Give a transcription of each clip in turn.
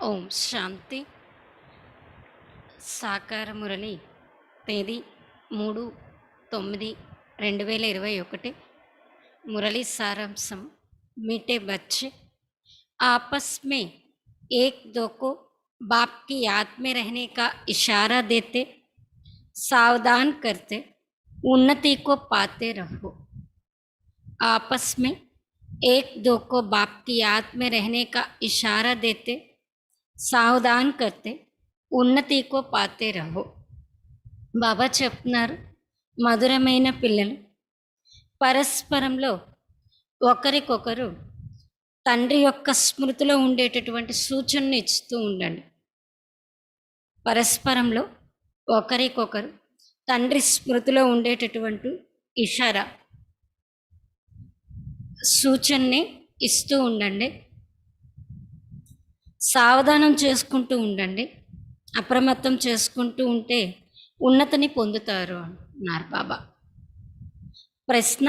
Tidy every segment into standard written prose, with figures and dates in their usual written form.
ఓం శాంతి. సాకార మురళి తేదీ 3/9/2021. मुरली सारांशम। मीठे बच्चे आपस में एक दो को बाप की याद में रहने का इशारा देते, सावधान करते, उन्नति को पाते रहो। आपस में एक दो को बाप की याद में रहने का इशारा देते, సావధాన్ కర్తే ఉన్నతికో పాతే రహో. బాబా చెప్తున్నారు, మధురమైన పిల్లలు పరస్పరంలో ఒకరికొకరు తండ్రి యొక్క స్మృతిలో ఉండేటటువంటి సూచనను ఇస్తూ ఉండండి. పరస్పరంలో ఒకరికొకరు తండ్రి స్మృతిలో ఉండేటటువంటి ఇషారా సూచనని ఇస్తూ ఉండండి. సావధానం చేసుకుంటూ ఉండండి. అప్రమత్తం చేసుకుంటూ ఉంటే ఉన్నతిని పొందుతారు అన్నారు బాబా. ప్రశ్న,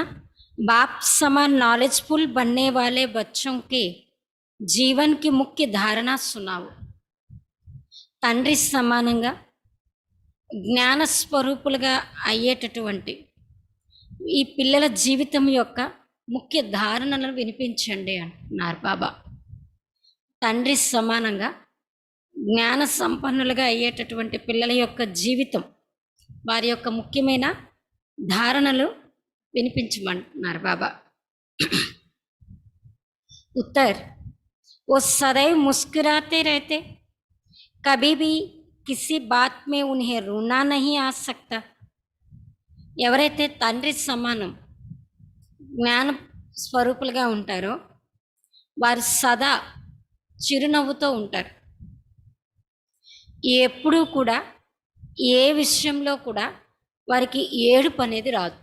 बाप समान नॉलेजफुल बनने वाले बच्चों के जीवन की मुख्य धारणा सुनाओ. తండ్రి సమానంగా జ్ఞాన స్వరూపులుగా అయ్యేటటువంటి ఈ పిల్లల జీవితం యొక్క ముఖ్య ధారణలను వినిపించండి అన్నారు బాబా. తండ్రి సమానంగా జ్ఞాన సంపన్నులుగా అయ్యేటటువంటి పిల్లల యొక్క జీవితం, వారి యొక్క ముఖ్యమైన ధారణలు వినిపించమంటున్నారు బాబా. उत्तर, वो सदैव मुस्कुराते रहते, कभी भी किसी बात में उन्हें रोना नहीं आ सकता. ఎవరైతే తండ్రి సమానం జ్ఞాన స్వరూపులుగా ఉంటారో వారు సదా చిరునవ్వుతో ఉంటారు. ఎప్పుడూ కూడా ఏ విషయంలో కూడా వారికి ఏడుపు అనేది రాదు.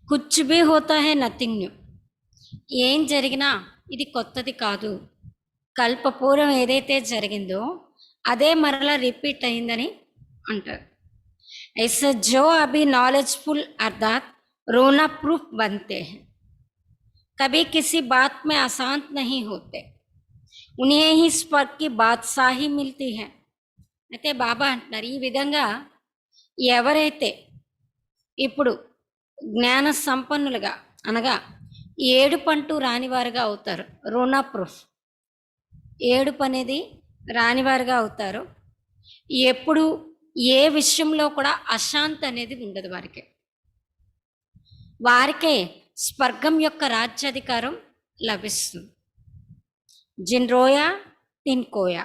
కుచ్ భీ హోతా హై నథింగ్ న్యూ, ఏం జరిగినా ఇది కొత్తది కాదు, కల్పపూర్వం ఏదైతే జరిగిందో అదే మరలా రిపీట్ అయిందని అంటారు. ऐसे जो अभी नॉलेजफुल अर्थात रोना प्रूफ बनते हैं, कभी किसी बात में अशांत नहीं होते, उन्हें ही स्वर्ग की बादशाही मिलती है. అయితే బాబా అంటున్నారు, ఈ విధంగా ఎవరైతే ఇప్పుడు జ్ఞాన సంపన్నులుగా అనగా ఏడుపంటూ రానివారుగా అవుతారు, రోనా ప్రూఫ్, ఏడుపు అనేది రానివారుగా అవుతారు, ఎప్పుడు ఏ విషయంలో కూడా అశాంతి అనేది ఉండదు వారికి, వారికే స్వర్గం యొక్క రాజ్యాధికారం లభిస్తుంది. जिन रोया तिन कोया,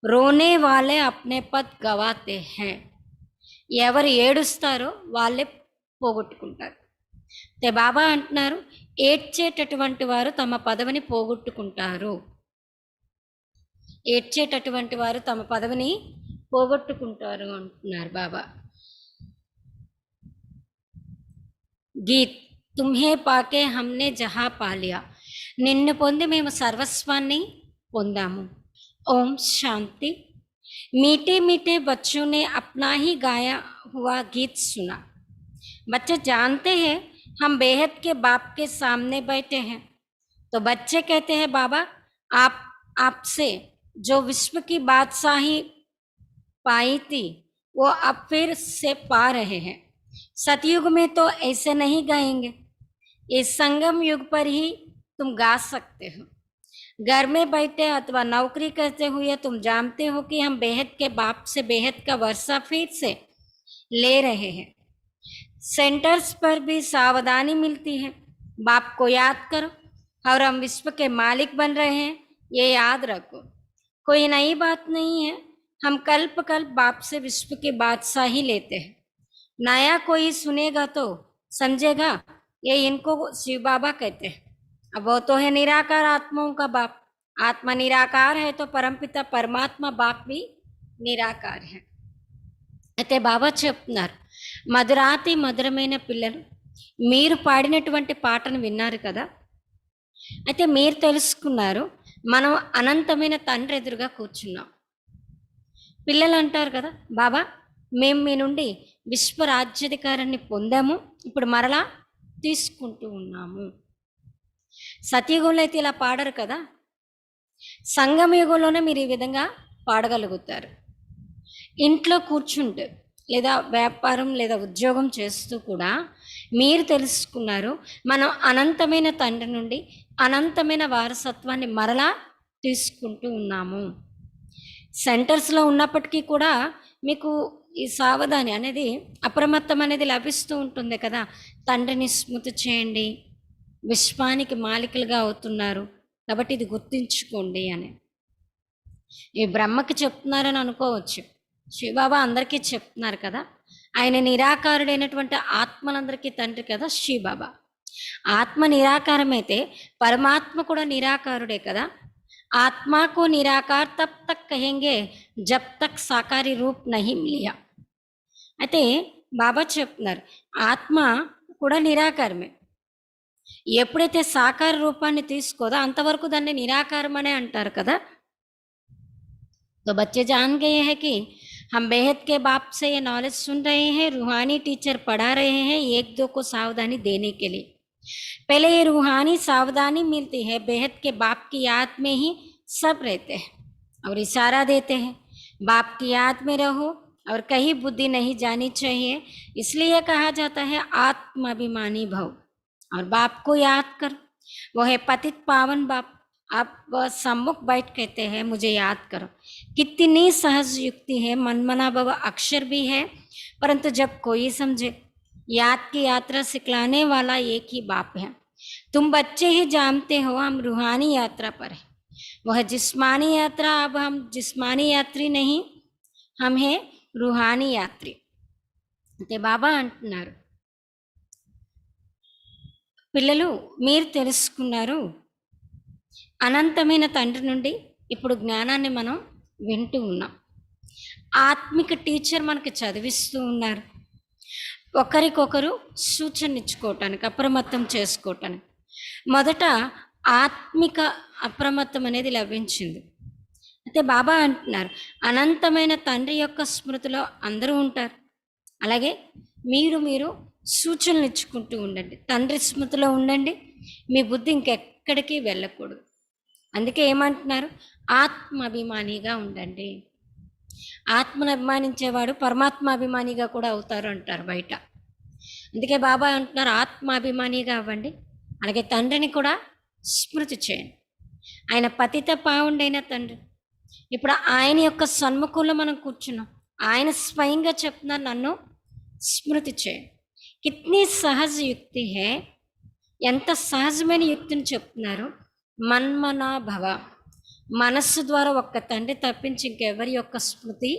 రోనే వాళ్ళే అప్నే పద్ గవాతే హై. ఎవరు ఏడుస్తారో వాళ్ళే పోగొట్టుకుంటారు. తే బాబా అంటున్నారు, ఏడ్చేటటువంటి వారు తమ పదవిని పోగొట్టుకుంటారు, ఏడ్చేటటువంటి వారు తమ పదవిని పోగొట్టుకుంటారు అంటున్నారు బాబా. గీత్, తుమ్హే పాకే హమ్నే జహా పాలియా, నిన్ను పొంది మేము సర్వస్వాన్ని పొందాము. ओम शांति. मीठे मीठे बच्चों ने अपना ही गाया हुआ गीत सुना. बच्चे जानते हैं हम बेहद के बाप के सामने बैठे हैं, तो बच्चे कहते हैं, बाबा आप आपसे जो विश्व की बादशाही पाई थी वो अब फिर से पा रहे हैं. सतयुग में तो ऐसे नहीं गाएंगे, इस संगम युग पर ही तुम गा सकते हो. घर में बैठे अथवा नौकरी करते हुए तुम जानते हो कि हम बेहद के बाप से बेहद का वर्षा फिर से ले रहे हैं. सेंटर्स पर भी सावधानी मिलती है, बाप को याद करो और हम विश्व के मालिक बन रहे हैं, ये याद रखो. कोई नई बात नहीं है, हम कल्प कल्प बाप से विश्व की बादशाही लेते हैं. नया कोई सुनेगा तो समझेगा ये इनको शिव बाबा कहते हैं. अब वो तो है निराकार आत्माओं का बाप. आत्मा निराकार है तो परमपिता परमात्मा बाप भी निराकार है. అయితే బాబా చెప్తున్నారు, మధురాతి మధురమైన పిల్లలు, మీరు పాడినటువంటి పాటను విన్నారు కదా, అయితే మీరు తెలుసుకున్నారు మనం అనంతమైన తండ్రి ఎదురుగా కూర్చున్నాం. పిల్లలు అంటారు కదా, బాబా మేము మీ నుండి విశ్వరాజ్యాధికారాన్ని పొందాము, ఇప్పుడు మరలా తీసుకుంటూ ఉన్నాము. సత్యయుగంలో అయితే ఇలా పాడరు కదా, సంగమ యుగంలోనే మీరు ఈ విధంగా పాడగలుగుతారు. ఇంట్లో కూర్చుంటే లేదా వ్యాపారం లేదా ఉద్యోగం చేస్తూ కూడా మీరు తెలుసుకున్నారు, మనం అనంతమైన తండ్రి నుండి అనంతమైన వారసత్వాన్ని మరలా తీసుకుంటూ ఉన్నాము. సెంటర్స్‌లో ఉన్నప్పటికీ కూడా మీకు ఈ సావధాని అనేది, అప్రమత్తం అనేది లభిస్తూ ఉంటుంది కదా! తండ్రిని స్మృతి చేయండి. విశ్వానికి మాలికలుగా అవుతున్నారు. కాబట్టి ఇది గుర్తుంచుకోండి అని. ఈ బ్రహ్మకి చెప్తున్నారని అనుకోవచ్చు. శివబాబా అందరికీ చెప్తున్నారు కదా! ఆయన నిరాకారుడైనటువంటి ఆత్మలందరికీ తండ్రి కదా శివబాబా. ఆత్మ నిరాకారమైతే పరమాత్మ కూడా నిరాకారుడే కదా! आत्मा को निराकार तब तक कहेंगे जब तक साकारी रूप नहीं लिया. అయితే బాబా చెప్తున్నారు, ఆత్మ కూడా నిరాకారమే. ఎప్పుడైతే సాకార రూపాన్ని తీసుకోదో అంతవరకు దాన్ని నిరాకారం అనే అంటారు కదా. तो बच्चे जान गए हैं कि हम बेहद के बाप से ये नॉलेज सुन रहे हैं, रूहानी टीचर पढ़ा रहे हैं एक दो को सावधानी देने के लिए. पहले ये रूहानी सावधानी मिलती है, बेहद के बाप की याद में ही सब रहते हैं और इशारा देते हैं, बाप की याद में रहो और कहीं बुद्धि नहीं जानी चाहिए. इसलिए कहा जाता है आत्माभिमानी भव और बाप को याद कर. वो है पतित पावन बाप. आप सम्मुख बैठ कहते हैं मुझे याद करो. कितनी सहज युक्ति है, मनमना भव अक्षर भी है, परंतु जब कोई समझे याद की यात्रा सिखलाने वाला एक ही बाप है. तुम बच्चे ही जानते हो हम रूहानी यात्रा पर है. वह जिस्मानी यात्रा, अब हम जिस्मानी यात्री नहीं, हम है रूहानी यात्री. అంటే బాబా అంటున్నారు, పిల్లలు మీరు తెలుసుకున్నారు, అనంతమైన తండ్రి నుండి ఇప్పుడు జ్ఞానాన్ని మనం వింటూ ఉన్నాం. ఆత్మిక టీచర్ మనకి చదివిస్తూ ఉన్నారు. ఒకరికొకరు సూచన ఇచ్చుకోవటానికి, అప్రమత్తం చేసుకోవటానికి. మొదట ఆత్మిక అప్రమత్తం అనేది లభించింది. అయితే బాబా అంటున్నారు, అనంతమైన తండ్రి యొక్క స్మృతిలో అందరూ ఉంటారు. అలాగే మీరు సూచనలు ఇచ్చుకుంటూ ఉండండి. తండ్రి స్మృతిలో ఉండండి, మీ బుద్ధి ఇంకెక్కడికి వెళ్ళకూడదు. అందుకే ఏమంటున్నారు, ఆత్మాభిమానిగా ఉండండి. ఆత్మను అభిమానించేవాడు పరమాత్మాభిమానిగా కూడా అవుతారు అంటారు బయట. అందుకే బాబా అంటున్నారు, ఆత్మాభిమానిగా అవ్వండి. అలాగే తండ్రిని కూడా స్మృతి చేయండి. ఆయన పతిత పావుండైన తండ్రి. ఇప్పుడు ఆయన యొక్క సన్ముఖంలో మనం కూర్చున్నాం. ఆయన స్వయంగా చెప్తున్నారు, నన్ను స్మృతి చేయండి. కిత్నీ సహజ యుక్తి హే, ఎంత సహజమైన యుక్తిని చెప్తున్నారు. మన్మనా భవ, మనస్సు ద్వారా ఒక్క తండ్రి తప్పించి ఇంకెవరి యొక్క స్మృతి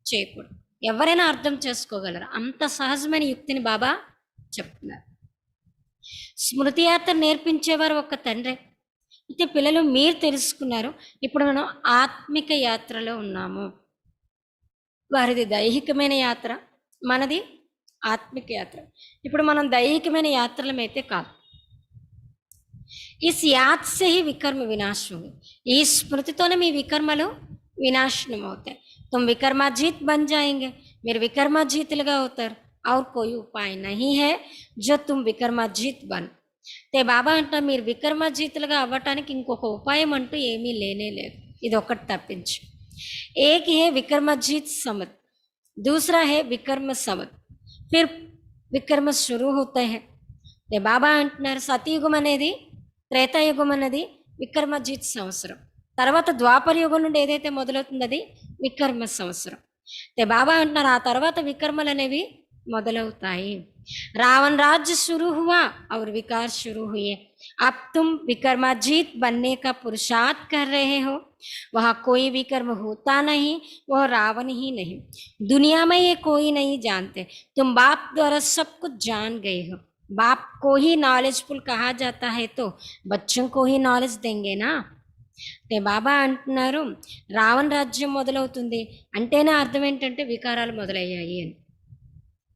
చేయకూడదు. ఎవరైనా అర్థం చేసుకోగలరు, అంత సహజమైన యుక్తిని బాబా చెప్తున్నారు. స్మృతి యాత్ర నేర్పించేవారు ఒక తండ్రి. అయితే పిల్లలు మీరు తెలుసుకున్నారు, ఇప్పుడు మనం ఆత్మిక యాత్రలో ఉన్నాము. వారిది దైహికమైన యాత్ర, మనది ఆత్మిక యాత్ర. ఇప్పుడు మనం దైహికమైన యాత్రలమైతే కాదు. इस याद से ही विकर्म विनाश होंगे. ఈ స్మృతితోనే మీ వికర్మలు వినాశనం అవుతాయి. तुम विकर्माजीत बन जाएंगे, మీరు వికర్మాజీతులుగా అవుతారు. और कोई उपाय नहीं है जो तुम विकर्माजीत बन. ते బాబా అంటారు, మీరు వికర్మాజీతులుగా అవ్వటానికి ఇంకొక ఉపాయం అంటూ ఏమీ లేనే లేదు, ఇది ఒకటి తప్పించి. एक है विकर्माजीत समझ, दूसरा है विकर्म समझ, फिर వికర్మ शुरू होता है. ते బాబా అంటున్నారు, సతయుగం అనేది, త్రేతాయుగం అన్నది వికర్మజీత్ సంవత్సరం. తర్వాత ద్వాపర యుగం నుండి ఏదైతే మొదలవుతుందో అది వికర్మ సంవత్సరం. అయితే బాబా అంటున్నారు, ఆ తర్వాత వికర్మలు అనేవి మొదలవుతాయి. रावण राज्य शुरू हुआ और विकार शुरू हुए. अब तुम विकर्माजीत बनने का पुरुषार्थ कर रहे हो. वहाँ कोई विकर्म होता नहीं, वह रावण ही नहीं. दुनिया में ये कोई नहीं जानते, तुम बाप द्वारा सब कुछ जान गए हो. बाप को ही नॉलेजफुल कहा जाता है, तो बच्चों को ही नॉलेज देंगे ना. అంటే బాబా అంటున్నారు, రావణ రాజ్యం మొదలవుతుంది అంటేనే అర్థం ఏంటంటే వికారాలు మొదలయ్యాయి అని.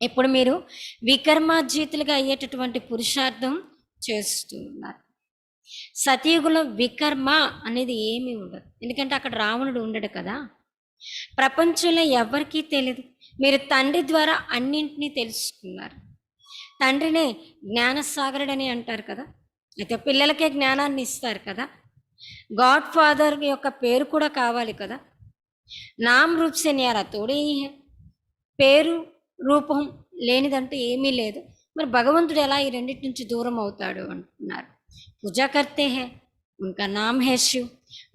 ఇప్పుడు మీరు వికర్మాజీతులుగా అయ్యేటటువంటి పురుషార్థం చేస్తూ ఉన్నారు. సతయుగంలో వికర్మ అనేది ఏమీ ఉండదు, ఎందుకంటే అక్కడ రావణుడు ఉండడు కదా. ప్రపంచంలో ఎవరికీ తెలియదు. మీరు తండ్రి ద్వారా అన్నింటినీ తెలుసుకున్నారు. తండ్రినే జ్ఞానసాగరుడని అంటారు కదా. అయితే పిల్లలకే జ్ఞానాన్ని ఇస్తారు కదా. గాడ్ ఫాదర్ యొక్క పేరు కూడా కావాలి కదా. నామ్ రూప్ సే న్యారా తోడే హీ హై. పేరు రూపం లేనిదంటూ ఏమీ లేదు. మరి భగవంతుడు ఎలా ఈ రెండింటి నుంచి దూరం అవుతాడు అంటున్నారు. పూజా కర్తే హై, उनका नाम है शिव,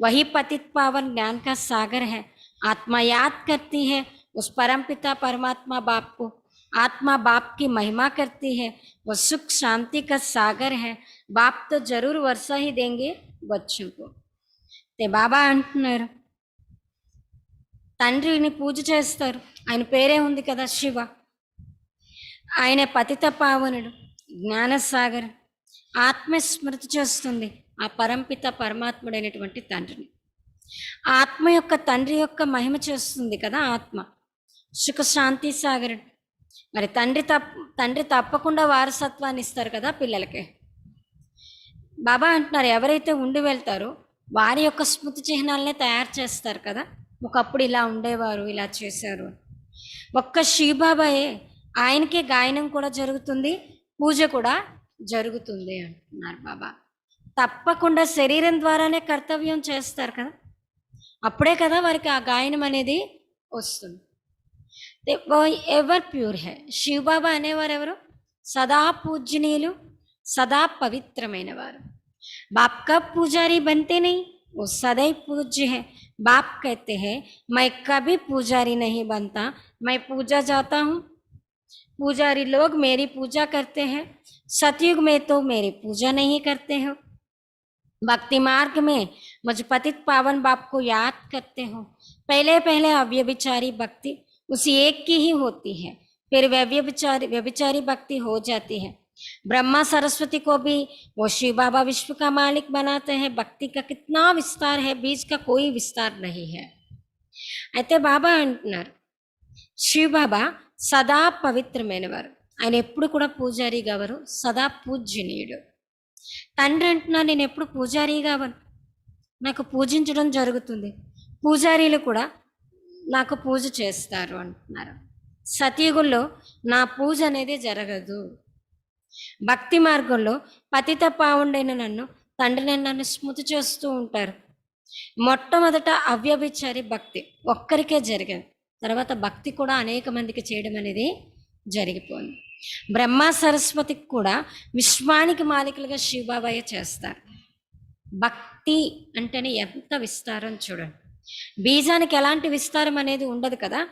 वही पतित पावन ज्ञान का सागर है. आत्मा याद करती है उस परमपिता परमात्मा बाप को. आत्मा बाप की महिमा करती है, वो सुख शांति का सागर है. बाप तो जरूर वर्षा ही देंगे बच्चों को. ते बाबा అంటున్నారు, తండ్రిని పూజ చేస్తారు. ఆయన పేరే ఉంది కదా శివ. ఆయన పతిత పావనుడు, జ్ఞానసాగర్. ఆత్మ స్మృతి చేస్తుంది ఆ పరంపిత పరమాత్ముడైనటువంటి తండ్రిని. ఆత్మ యొక్క తండ్రి యొక్క మహిమ చేస్తుంది కదా ఆత్మ. సుఖ శాంతి సాగరుడు. మరి తండ్రి తప్పకుండా వారసత్వాన్ని ఇస్తారు కదా పిల్లలకి. బాబా అంటున్నారు, ఎవరైతే ఉండి వెళ్తారో వారి యొక్క స్మృతి చిహ్నాలనే తయారు చేస్తారు కదా. ఒకప్పుడు ఇలా ఉండేవారు, ఇలా చేశారు. ఒక్క శ్రీబాబాయే, ఆయనకే గాయనం కూడా జరుగుతుంది, పూజ కూడా జరుగుతుంది అంటున్నారు బాబా. తప్పకుండా శరీరం ద్వారానే కర్తవ్యం చేస్తారు కదా, అప్పుడే కదా వారికి ఆ గాయనం అనేది వస్తుంది. ఎవర్ ప్యూర్ హై. శివ్ బాబా అనేవారు ఎవరు? సదా పూజనీయులు, సదా పవిత్రమైన వారు. బాప్ కబ్ పూజారి बनते नहीं, वो सदैव पूज्य है. बाप कहते हैं मैं कभी पुजारी नहीं बनता, मैं पूजा जाता हूँ. पुजारी लोग मेरी पूजा करते हैं, सतयुग में तो मेरी पूजा नहीं करते हो. भक्ति मार्ग में मुझ पतित पावन बाप को याद करते हो. पहले पहले अव्यभिचारी भक्ति उसी एक की ही होती है, फिर व्यभिचारी भक्ति हो जाती है. ब्रह्मा सरस्वती को भी वो शिव बाबा विश्व का मालिक बनाते हैं. भक्ति का कितना विस्तार है, बीज का कोई विस्तार नहीं है. అయితే బాబా అంటున్నారు, శివ బాబా సదా పవిత్రమైనవారు. ఆయన ఎప్పుడు కూడా పూజారిగా అవరు, సదా పూజ్యనీయుడు. తండ్రి అంటున్నారు, నేను ఎప్పుడు పూజారిగా అవను, నాకు పూజించడం జరుగుతుంది. పూజారీలు కూడా నాకు పూజ చేస్తారు అంటున్నారు. సతయుగుల్లో నా పూజ అనేది జరగదు. భక్తి మార్గంలో పతిత పావుండైన నన్ను స్మృతి చేస్తూ ఉంటారు. మొట్టమొదట అవ్యభిచారి భక్తి ఒక్కరికే జరిగేది, తర్వాత భక్తి కూడా అనేక మందికి చేయడం అనేది జరిగిపోయింది. బ్రహ్మ సరస్వతికి కూడా విశ్వానికి మాలికలుగా శివబాబాయే చేస్తారు. భక్తి అంటేనే ఎంత విస్తారం చూడండి. బీజానికి ఎలాంటి విస్తారం అనేది ఉండదు కదా.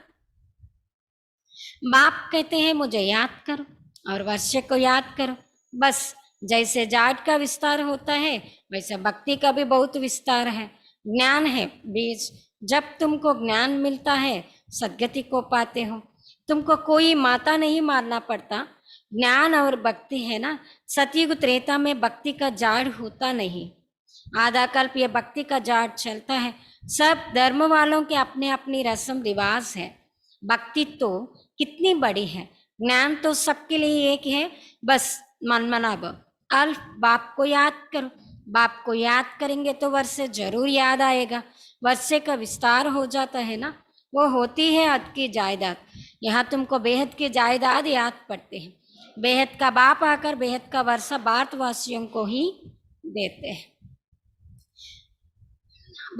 బాప్ कहते हैं मुझे याद करो और वर्षे को याद करो. बस जैसे जाट का विस्तार होता है वैसे भक्ति का भी बहुत विस्तार है. ज्ञान है बीज. जब तुमको ज्ञान मिलता है सद्गति को पाते हो. तुमको कोई माता नहीं मारना पड़ता. ज्ञान और भक्ति है ना. सतयुग त्रेता में भक्ति का जाड़ होता नहीं. आधा कल्प ये भक्ति का जाड़ चलता है. सब धर्म वालों के अपने अपनी रस्म रिवाज है. भक्ति तो कितनी बड़ी है, ज्ञान तो सबके लिए एक है. बस मन मनाब अल्फ बाप को याद करो. बाप को याद करेंगे तो वर्षे जरूर याद आएगा. वर्षे का विस्तार हो जाता है ना, वो होती है हद की जायदाद. यहाँ तुमको बेहद की जायदाद याद पड़ते हैं. बेहद का बाप आकर बेहद का वर्षा भारतवासियों को ही देते हैं.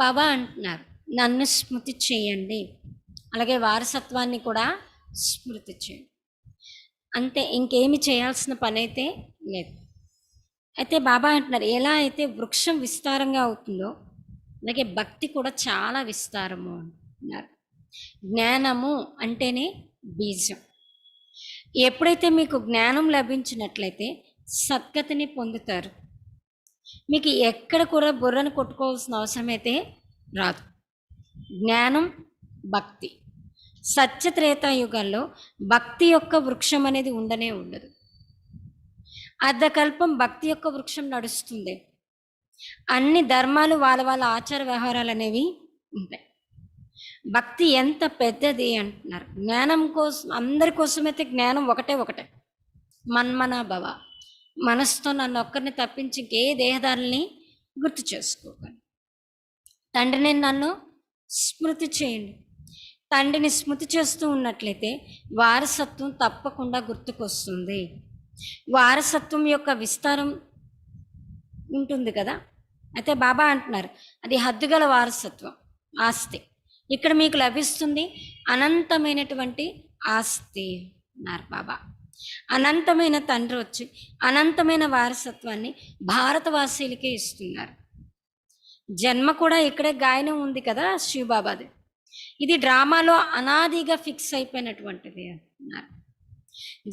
బాబా అంటున్నారు, నన్ను స్మృతి చేయండి, అలాగే వారసత్వాన్ని కూడా స్మృతి చేయండి. అంతే, ఇంకేమి చేయాల్సిన పని అయితే లేదు. అయితే బాబా అంటున్నారు, ఎలా అయితే వృక్షం విస్తారంగా అవుతుందో అలాగే భక్తి కూడా చాలా విస్తారము అంటున్నారు. జ్ఞానము అంటేనే బీజం. ఎప్పుడైతే మీకు జ్ఞానం లభించినట్లయితే సద్గతిని పొందుతారు. మీకు ఎక్కడ కూడా బుర్రను కొట్టుకోవాల్సిన అవసరం అయితే రాదు. జ్ఞానం, భక్తి. సత్యత్రేతాయుగాల్లో భక్తి యొక్క వృక్షం అనేది ఉండనే ఉండదు. అర్ధకల్పం భక్తి యొక్క వృక్షం నడుస్తుంది. అన్ని ధర్మాలు వాళ్ళ వాళ్ళ ఆచార వ్యవహారాలు అనేవి ఉంటాయి. భక్తి ఎంత పెద్దది అంటున్నారు. జ్ఞానం కోసం, అందరి కోసమైతే జ్ఞానం ఒకటే, మన్మనా భవ. మనసుతో నన్ను ఒక్కరిని తప్పించి ఇంకే దేహదారుల్ని గుర్తు చేసుకోకండి. తండ్రిని నన్ను స్మృతి చేయండి. తండ్రిని స్మృతి చేస్తూ ఉన్నట్లయితే వారసత్వం తప్పకుండా గుర్తుకొస్తుంది. వారసత్వం యొక్క విస్తారం ఉంటుంది కదా. అయితే బాబా అంటున్నారు అది హద్దుగల వారసత్వం, ఆస్తి. ఇక్కడ మీకు లభిస్తుంది అనంతమైనటువంటి ఆస్తి అన్నారు బాబా. అనంతమైన తండ్రి వచ్చి అనంతమైన వారసత్వాన్ని భారతవాసీలకే ఇస్తున్నారు. జన్మ కూడా ఇక్కడే గాయనం ఉంది కదా శివబాబాది. ఇది డ్రామాలో అనాదిగా ఫిక్స్ అయిపోయినటువంటిది అన్నారు.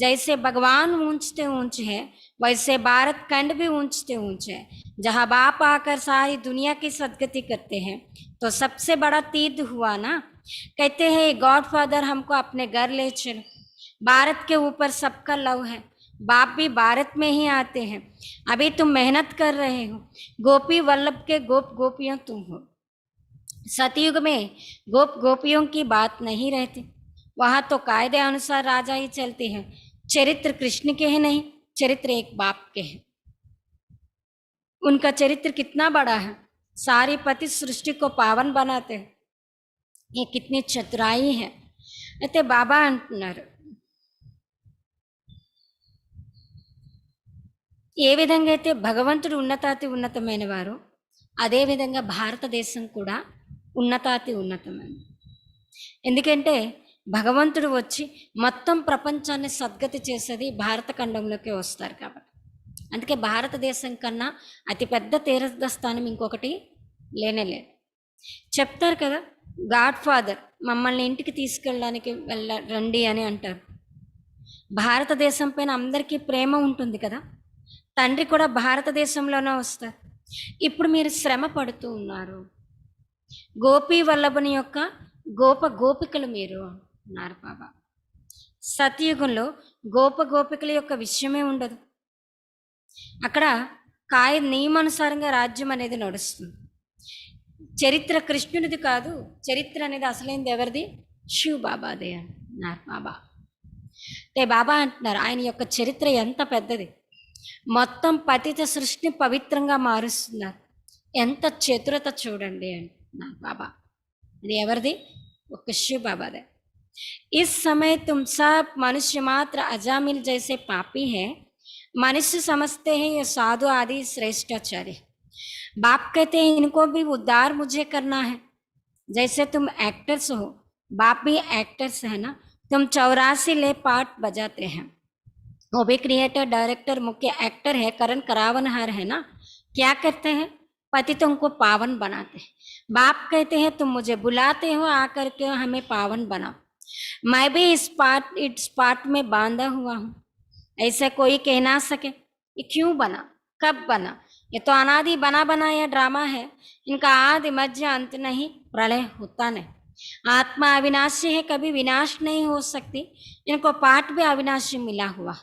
जैसे भगवान ऊंचते ऊंचे है वैसे भारत खंड भी ऊंचते ऊंचे है। जहाँ बाप आकर सारी दुनिया की सदगति करते हैं तो सबसे बड़ा तीर्थ हुआ ना। कहते हैं गॉड फादर हमको अपने घर ले चलो, भारत के ऊपर सबका लव है, बाप भी भारत में ही आते हैं, अभी तुम मेहनत कर रहे हो, गोपी वल्लभ के गोप गोपियां तुम हो। सतयुग में गोप गोपियों की बात नहीं रहती, वहां तो कायदे अनुसार राजा ही चलते हैं, चरित्र कृष्ण के हैं नहीं, चरित्र एक बाप के हैं। उनका चरित्र कितना बड़ा है, सारी पति सृष्टि को पावन बनाते हैं, ये कितनी चतुराई है। అయితే బాబా అంటున్నారు ఏ విధంగా అయితే భగవంతుడు ఉన్నతాతి ఉన్నతమైన వారు, అదేవిధంగా భారతదేశం కూడా ఉన్నతాతి ఉన్నతమైనది. ఎందుకంటే భగవంతుడు వచ్చి మొత్తం ప్రపంచాన్ని సద్గతి చేసేది భారత ఖండంలోకి వస్తారు కాబట్టి. అందుకే భారతదేశం కన్నా అతిపెద్ద తీర్థ స్థానం ఇంకొకటి లేనేలేదు. చెప్తారు కదా, గాడ్ ఫాదర్ మమ్మల్ని ఇంటికి తీసుకెళ్ళడానికి రండి అని అంటారు. భారతదేశం పైన అందరికీ ప్రేమ ఉంటుంది కదా, తండ్రి కూడా భారతదేశంలోనే వస్తారు. ఇప్పుడు మీరు శ్రమ పడుతూ ఉన్నారు, గోపీ వల్లభుని యొక్క గోపికలు మీరు అన్నారు బాబా. సతయుగంలో గోపికల యొక్క విషయమే ఉండదు. అక్కడ నియమానుసారంగా రాజ్యం అనేది నడుస్తుంది. చరిత్ర కృష్ణునిది కాదు, చరిత్ర అనేది అసలైనది ఎవరిది? శివ్ బాబాదే అన్నారు బాబా. అంటే బాబా అంటున్నారు ఆయన యొక్క చరిత్ర ఎంత పెద్దది, మొత్తం పతిత సృష్టిని పవిత్రంగా మారుస్తున్నారు, ఎంత చతురత చూడండి అంటున్నారు బాబా. అది ఎవరిది? ఒక శివ్ బాబాదే. इस समय तुम सब मनुष्य मात्र अजामिल जैसे पापी हैं, मनुष्य समझते हैं ये साधु आदि श्रेष्ठाचार्य। बाप कहते हैं इनको भी उद्धार मुझे करना है। जैसे तुम एक्टर्स हो, बाप भी एक्टर्स है ना, तुम 84 ले पार्ट बजाते हैं, वो भी क्रिएटर डायरेक्टर मुख्य एक्टर है, करण करावनहार है ना। क्या करते हैं? पतितों को पावन बनाते हैं। बाप कहते हैं तुम मुझे बुलाते हो आकर के हमें पावन बनाओ, मैं भी इस पार्ट में बांधा हुआ हूँ, ऐसा कोई कह ना सके ये क्यों बना, कब बना। ये तो अनादि बना बनाया ड्रामा है, इनका आदि मध्य अंत नहीं, प्रलय होता नहीं। आत्मा अविनाशी है, कभी विनाश नहीं हो सकती, इनको पाठ भी अविनाशी मिला हुआ।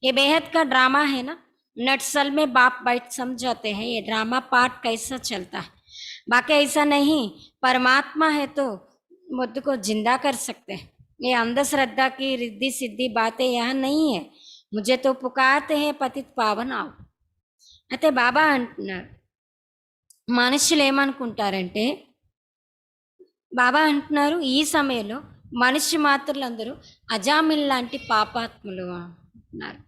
ये बेहद का ड्रामा है ना, नटसल में बाप बैठ समझाते हैं ये ड्रामा पार्ट कैसा चलता है, बाकी ऐसा नहीं। परमात्मा है तो मुद्द को जिंदा कर सकते हैं। ये अंधश्रद्धा की रिद्धि सिद्धि बातें यहाँ नहीं है, मुझे तो पुकारते हैं पतित पावन आओ। అయితే బాబా అంటున్నారు మనుషులు ఏమనుకుంటారంటే, బాబా అంటున్నారు ఈ సమయంలో మనిషి మాత్రులందరూ అజామిల్ లాంటి పాపాత్ములు అంటున్నారు.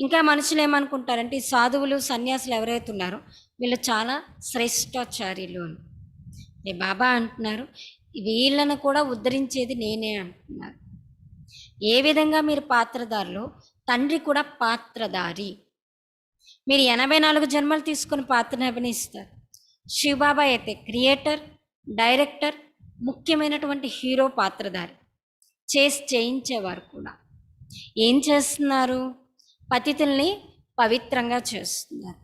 ఇంకా మనుషులు ఏమనుకుంటారంటే ఈ సాధువులు సన్యాసులు ఎవరైతే ఉన్నారో వీళ్ళు చాలా శ్రేష్టాచార్యులు అని. బాబా అంటున్నారు వీళ్ళను కూడా ఉద్ధరించేది నేనే అంటున్నారు. ఏ విధంగా మీరు పాత్రదారులు, తండ్రి కూడా పాత్రధారి. మీరు 84 జన్మలు తీసుకుని పాత్రను అభినయిస్తారు. శివబాబా అయితే క్రియేటర్, డైరెక్టర్, ముఖ్యమైనటువంటి హీరో పాత్రధారి, చేయించేవారు కూడా. ఏం చేస్తున్నారు? పతితుల్ని పవిత్రంగా చేస్తున్నారు.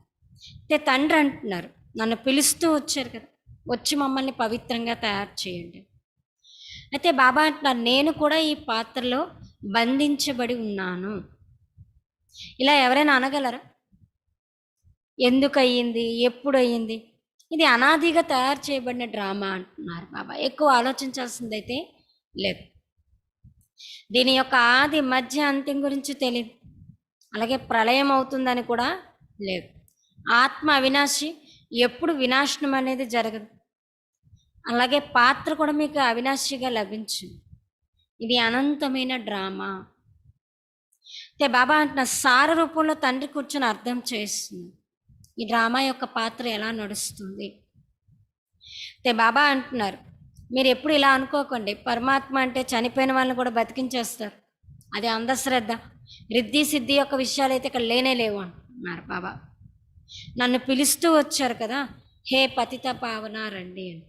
అయితే తండ్రి అంటున్నారు నన్ను పిలుస్తూ వచ్చారు కదా, వచ్చి మమ్మల్ని పవిత్రంగా తయారు చేయండి. అయితే బాబా అంటున్నారు నేను కూడా ఈ పాత్రలో బంధించబడి ఉన్నాను. ఇలా ఎవరైనా అనగలరా? ఎందుకు అయ్యింది, ఎప్పుడు అయ్యింది? ఇది అనాదిగా తయారు చేయబడిన డ్రామా అంటున్నారు బాబా. ఎక్కువ ఆలోచించాల్సిందైతే లేదు. దీని యొక్క ఆది మధ్య అంత్యం గురించి తెలియదు, అలాగే ప్రళయం అవుతుందని కూడా లేదు. ఆత్మ అవినాశి, ఎప్పుడు వినాశనం అనేది జరగదు. అలాగే పాత్ర కూడా మీకు అవినాశిగా లభించింది. ఇది అనంతమైన డ్రామా. అయితే బాబా అంటున్న సార రూపంలో తండ్రి కూర్చొని అర్థం చేస్తుంది. ఈ డ్రామా యొక్క పాత్ర ఎలా నడుస్తుంది. అయితే బాబా అంటున్నారు, మీరు ఎప్పుడు ఇలా అనుకోకండి, పరమాత్మ అంటే చనిపోయిన వాళ్ళని కూడా బతికించేస్తారు, అది అంధశ్రద్ధ, రిద్ధి సిద్ధి యొక్క విషయాలు అయితే ఇక్కడ లేనే లేవు అంటున్నారు బాబా. నన్ను పిలుస్తూ వచ్చారు కదా, హే పతిత పావన రండి అని.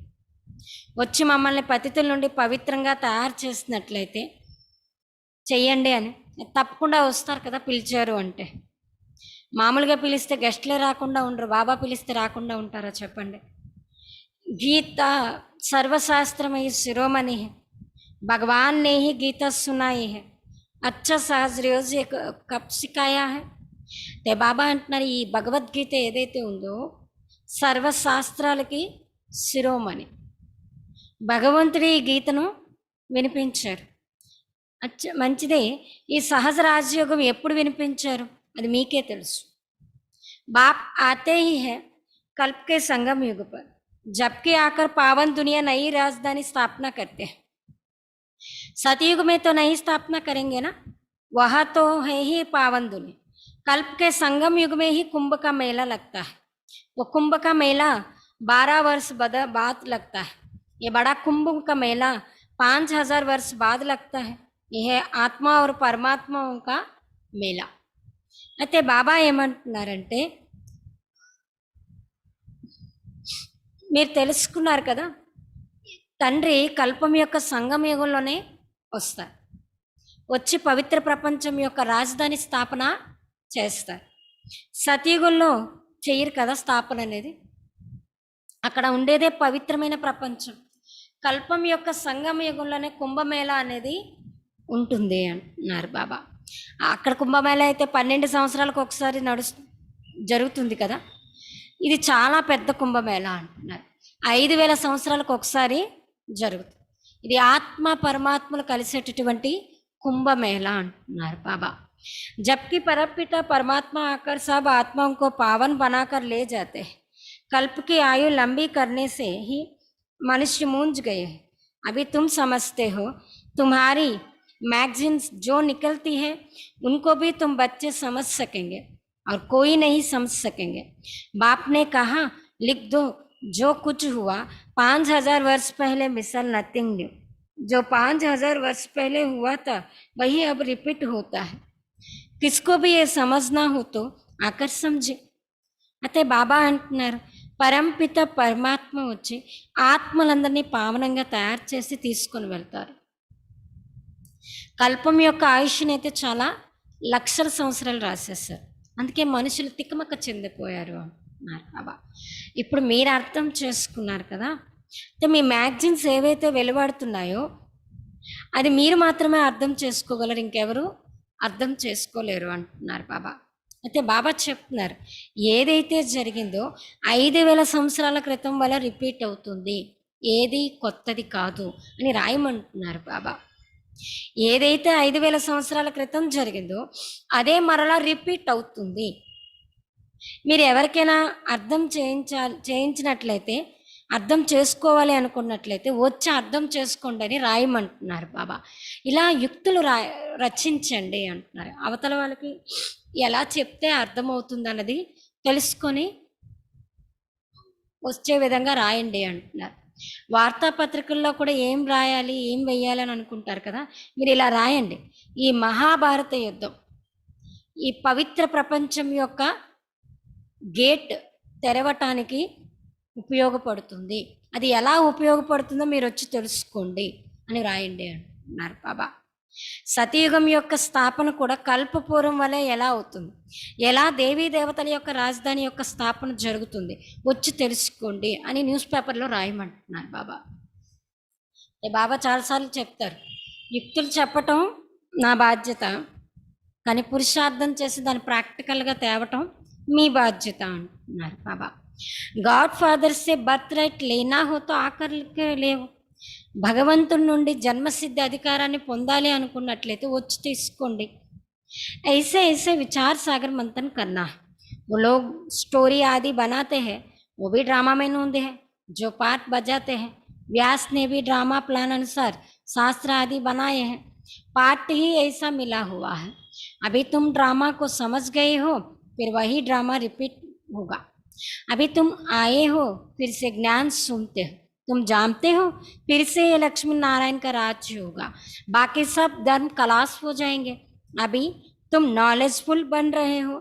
వచ్చి మమ్మల్ని పతితుల నుండి పవిత్రంగా తయారు చేసినట్లయితే చెయ్యండి అని. తప్పకుండా వస్తారు కదా పిలిచారు అంటే. మామూలుగా పిలిస్తే గెస్ట్లే రాకుండా ఉండరు, బాబా పిలిస్తే రాకుండా ఉంటారా చెప్పండి. गीता सर्वशास्त्रमय शिरोमणि है, भगवान ने ही गीता सुनाई है, अच्छा सहज रोज कब सिखाया है. ते बाबा అంటున్నారు, ఈ భగవద్గీత ఏదైతే ఉందో సర్వశాస్త్రాలకి శిరోమణి. భగవంతుడి ఈ గీతను వినిపించారు. మంచిదే. ఈ సహజ రాజయోగం ఎప్పుడు వినిపించారు అది మీకే తెలుసు. బాప్ ఆతే హీ హై కల్ప్ కే సంగम युग पर, जबकि आकर पावन दुनिया नई राजधानी स्थापना करते हैं. सतयुग में तो नई स्थापना करेंगे ना, वह तो है ही पावन दुनिया. कल्प के संगम युग में ही कुंभ का मेला लगता है. वो कुंभ का मेला 12 वर्ष बाद लगता है. ये बड़ा कुंभ का मेला 5000 वर्ष बाद लगता है. यह आत्मा और परमात्माओं का मेला. అయితే బాబా ఏమంటున్నారంటే, మీరు తెలుసుకున్నారు కదా, తండ్రి కల్పం యొక్క సంగమ యుగంలోనే వస్తారు, వచ్చి పవిత్ర ప్రపంచం యొక్క రాజధాని స్థాపన చేస్తారు. సతయుగంలో చెయ్యరు కదా స్థాపన అనేది, అక్కడ ఉండేదే పవిత్రమైన ప్రపంచం. కల్పం యొక్క సంగమ యుగంలోనే కుంభమేళ అనేది ఉంటుంది అంటున్నారు బాబా. అక్కడ కుంభమేళ అయితే 12 సంవత్సరాలకు ఒకసారి జరుగుతుంది కదా, ఇది చాలా పెద్ద కుంభమేళ అంటున్నారు. 5000 సంవత్సరాలకు ఒకసారి జరుగుతుంది. ఇది ఆత్మ పరమాత్మలు కలిసేటటువంటి కుంభమేళ అంటున్నారు బాబా. जबकि परमपिता परमात्मा आकर सब आत्माओं को पावन बनाकर ले जाते हैं. कल्प की आयु लंबी करने से ही मनुष्य मूंझ गए हैं. अभी तुम समझते हो, तुम्हारी मैगजीन्स जो निकलती है उनको भी तुम बच्चे समझ सकेंगे और कोई नहीं समझ सकेंगे. बाप ने कहा, लिख दो जो कुछ हुआ 5000 वर्ष पहले, मिसल नथिंग न्यू. जो 5000 वर्ष पहले हुआ था वही अब रिपीट होता है. किसको भी ये समझना हो तो आकर समझे. అయితే బాబా అంటున్నారు, పరంపిత పరమాత్మ వచ్చి ఆత్మలందరినీ పావనంగా తయారు చేసి తీసుకొని వెళ్తారు. కల్పం యొక్క ఆయుష్ని అయితే చాలా లక్షల సంవత్సరాలు రాసేస్తారు, అందుకే మనుషులు తికమక చెందిపోయారు అంటున్నారు బాబా. ఇప్పుడు మీరు అర్థం చేసుకున్నారు కదా, అయితే మీ మ్యాగజైన్స్ ఏవైతే వెలువడుతున్నాయో అది మీరు మాత్రమే అర్థం చేసుకోగలరు, ఇంకెవరు అర్థం చేసుకోలేరు అంటున్నారు బాబా. అయితే బాబా చెప్తున్నారు, ఏదైతే జరిగిందో 5000 సంవత్సరాల క్రితం వల్ల రిపీట్ అవుతుంది, ఏది కొత్తది కాదు అని రాయమంటున్నారు బాబా. ఏదైతే 5000 సంవత్సరాల క్రితం జరిగిందో అదే మరలా రిపీట్ అవుతుంది. మీరు ఎవరికైనా అర్థం చేయించినట్లయితే, అర్థం చేసుకోవాలి అనుకున్నట్లయితే వచ్చి అర్థం చేసుకోండి అని రాయమంటున్నారు బాబా. ఇలా యుక్తులు రచించండి అంటున్నారు. అవతల వాళ్ళకి ఎలా చెప్తే అర్థమవుతుంది అన్నది తెలుసుకొని వచ్చే విధంగా రాయండి అంటున్నారు. వార్తాపత్రికల్లో కూడా ఏం రాయాలి ఏం వెయ్యాలి అని అనుకుంటారు కదా, మీరు ఇలా రాయండి, ఈ మహాభారత యుద్ధం ఈ పవిత్ర ప్రపంచం యొక్క గేట్ తెరవటానికి ఉపయోగపడుతుంది, అది ఎలా ఉపయోగపడుతుందో మీరు వచ్చి తెలుసుకోండి అని రాయండి అంటున్నారు బాబా. సతయుగం యొక్క స్థాపన కూడా కల్పపూర్వం వలె ఎలా అవుతుంది, ఎలా దేవీ దేవతల యొక్క రాజధాని యొక్క స్థాపన జరుగుతుంది వచ్చి తెలుసుకోండి అని న్యూస్ పేపర్లో రాయమంటున్నారు బాబా. బాబా చాలాసార్లు చెప్తారు, యుక్తులు చెప్పటం నా బాధ్యత, కానీ పురుషార్థం చేసి దాన్ని ప్రాక్టికల్గా తేవటం మీ బాధ్యత అంటున్నారు బాబా. గాడ్ ఫాదర్ సే బర్త్ రైట్ లేనా హో తో ఆకర్కే లేవు. భగవంతుడి నుండి జన్మసిద్ధ అధికారాన్ని పొందాలి అనుకున్నట్లయితే వచ్చి తీసుకోండి. ऐसे ऐसे विचार सागर मंथन करना है. वो लोग स्टोरी आदि बनाते हैं, वो भी ड्रामा में नूंदे हैं, जो पाठ बजाते हैं. व्यास ने भी ड्रामा प्लान अनुसार शास्त्र आदि बनाए हैं, पाठ ही ऐसा मिला हुआ है. अभी तुम ड्रामा को समझ गए हो, फिर वही ड्रामा रिपीट होगा. अभी तुम आए हो, फिर से ज्ञान सुनते हो, तुम जानते हो फिर से ये लक्ष्मी नारायण का राज्य होगा, बाकी सब धर्म खलास हो जाएंगे। अभी तुम नॉलेजफुल बन रहे हो,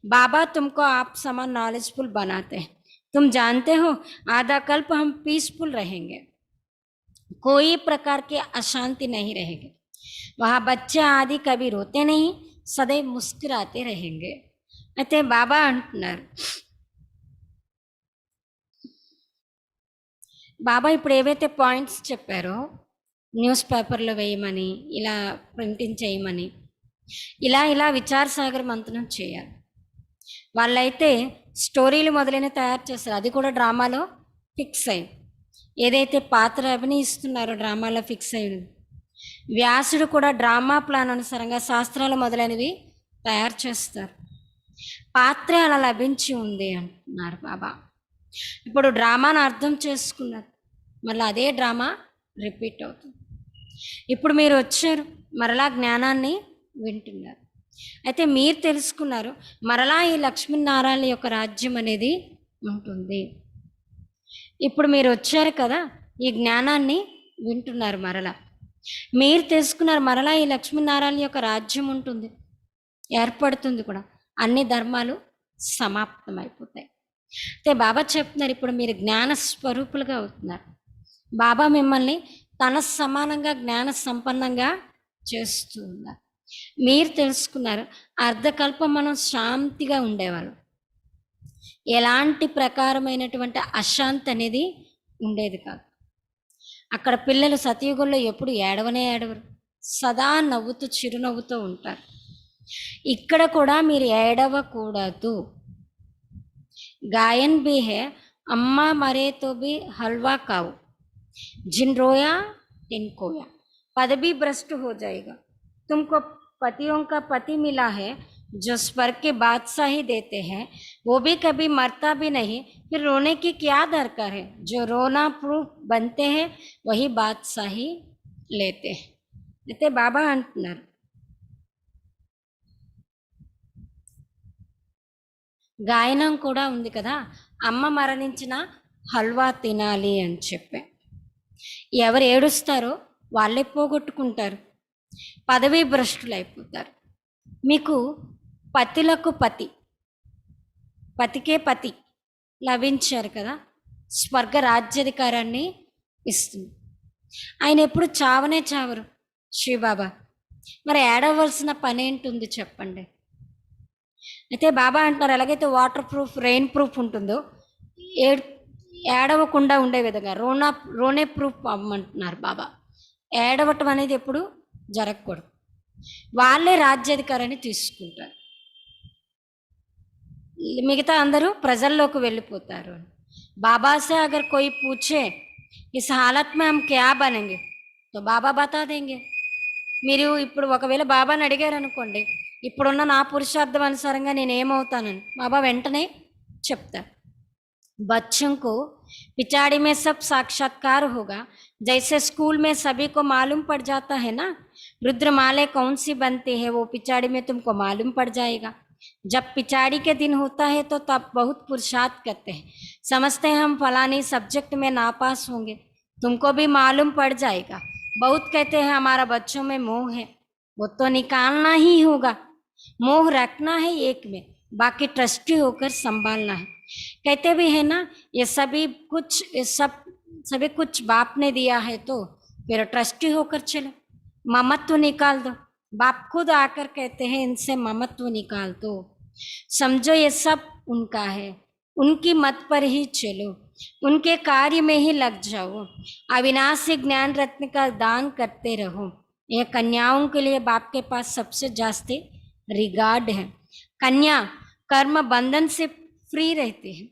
बाबा तुमको आप समान नॉलेजफुल बनाते हैं। तुम जानते हो आधा कल्प हम पीसफुल रहेंगे, कोई प्रकार की अशांति नहीं रहेगी। वहाँ बच्चे आदि कभी रोते नहीं, सदैव मुस्कुराते रहेंगे। అయితే బాబా అంటున్నారు, బాబా ఇప్పుడు ఏవైతే పాయింట్స్ చెప్పారో న్యూస్ పేపర్లో వేయమని, ఇలా ప్రింటింగ్ చేయమని, ఇలా ఇలా విచార సాగర్ మంతనం చేయాలి. వాళ్ళైతే స్టోరీలు మొదలైన తయారు చేస్తారు, అది కూడా డ్రామాలో ఫిక్స్ అయ్యి, ఏదైతే పాత్ర అభినయిస్తున్నారో డ్రామాలో ఫిక్స్ అయ్యింది. వ్యాసుడు కూడా డ్రామా ప్లాన్ అనుసారంగా శాస్త్రాలు మొదలైనవి తయారు చేస్తారు. పాత్ర అలా లభించి ఉంది అంటున్నారు బాబా. ఇప్పుడు డ్రామాను అర్థం చేసుకున్నారు, మళ్ళీ అదే డ్రామా రిపీట్ అవుతుంది. ఇప్పుడు మీరు వచ్చారు, మరలా జ్ఞానాన్ని వింటున్నారు. అయితే మీరు తెలుసుకున్నారు మరలా ఈ లక్ష్మీనారాయణ యొక్క రాజ్యం అనేది ఉంటుంది. ఇప్పుడు మీరు వచ్చారు కదా, ఈ జ్ఞానాన్ని వింటున్నారు. మరలా మీరు తెలుసుకున్నారు మరలా ఈ లక్ష్మీనారాయణ యొక్క రాజ్యం ఉంటుంది, ఏర్పడుతుంది కూడా, అన్ని ధర్మాలు సమాప్తమైపోతాయి. అయితే బాబా చెప్తున్నారు ఇప్పుడు మీరు జ్ఞాన స్వరూపులుగా అవుతున్నారు. బాబా మిమ్మల్ని తన సమానంగా జ్ఞాన సంపన్నంగా చేస్తూ ఉన్నారు. మీరు తెలుసుకున్నారు అర్ధకల్పం మనం శాంతిగా ఉండేవాళ్ళు, ఎలాంటి ప్రకారమైనటువంటి అశాంతి అనేది ఉండేది కాదు. అక్కడ పిల్లలు సతయుగంలో ఎప్పుడు ఏడవనే ఏడవరు, సదా నవ్వుతూ చిరునవ్వుతూ ఉంటారు. ఇక్కడ కూడా మీరు ఏడవకూడదు. गायन भी है, अम्मा मरे तो भी हलवा खाओ, जिन रोया तिन खोया, पद भी भ्रष्ट हो जाएगा। तुमको पतियों का पति मिला है जो स्वर्ग के बादशाही देते हैं, वो भी कभी मरता भी नहीं, फिर रोने की क्या दरकार है। जो रोना प्रूफ बनते हैं वही बादशाही लेते हैं. అయితే బాబా అంటున్నారు గాయనం కూడా ఉంది కదా, అమ్మ మరణించిన హల్వా తినాలి అని చెప్పి. ఎవరు ఏడుస్తారో వాళ్ళే పోగొట్టుకుంటారు, పదవీ భ్రష్టులు అయిపోతారు. మీకు పతిలకు పతి, పతికే పతి లభించారు కదా, స్వర్గ రాజ్యాధికారాన్ని ఇస్తుంది. ఆయన ఎప్పుడు చావనే చావరు శివబాబా. మరి ఏడవలసిన పని ఏంటుంది చెప్పండి. అయితే బాబా అంటున్నారు ఎలాగైతే వాటర్ ప్రూఫ్ రెయిన్ ప్రూఫ్ ఉంటుందో ఏడవకుండా ఉండే విధంగా రోనే ప్రూఫ్ అమ్మంటున్నారు బాబా. ఏడవటం అనేది ఎప్పుడు జరగకూడదు, వాళ్ళే రాజ్యాధికారాన్ని తీసుకుంటారు, మిగతా అందరూ ప్రజల్లోకి వెళ్ళిపోతారు. బాబా సే అగర్ కోయి పూछे ఇస్ హాలత్ మే హమ్ క్యా బనేంగే తో బాబా బతా దేంగే. మీరు ఇప్పుడు ఒకవేళ బాబాని అడిగారు అనుకోండి, ఇప్పుడున్న నా పురుషార్థం అనుసారంగా నేను ఏమవుతానని బాబా వెంటనే చెప్తారు. बच्चों को पिछाड़ी में सब साक्षात्कार होगा, जैसे स्कूल में सभी को मालूम पड़ जाता है ना, रुद्रमाले कौन सी बनती है वो पिछाड़ी में तुमको मालूम पड़ जाएगा. जब पिछाड़ी के दिन होता है तो तब बहुत पुरुषार्थ करते हैं, समझते हैं हम फलानी सब्जेक्ट में नापास होंगे, तुमको भी मालूम पड़ जाएगा. बहुत कहते हैं हमारा बच्चों में मोह है, वो तो निकालना ही होगा. मोह रखना है एक में, बाकी ट्रस्टी होकर संभालना है. कहते भी है ना, ये सभी कुछ बाप ने दिया है तो फिर ट्रस्टी होकर चलो, ममत्व निकाल दो. बाप खुद आकर कहते हैं इनसे ममत्व निकाल दो, समझो ये सब उनका है, उनकी मत पर ही चलो, उनके कार्य में ही लग जाओ, अविनाशी ज्ञान रत्न का दान करते रहो. यह कन्याओं के लिए बाप के पास सबसे जास्ती रिगार्ड है. कन्या कर्म बंधन से फ्री रहते हैं,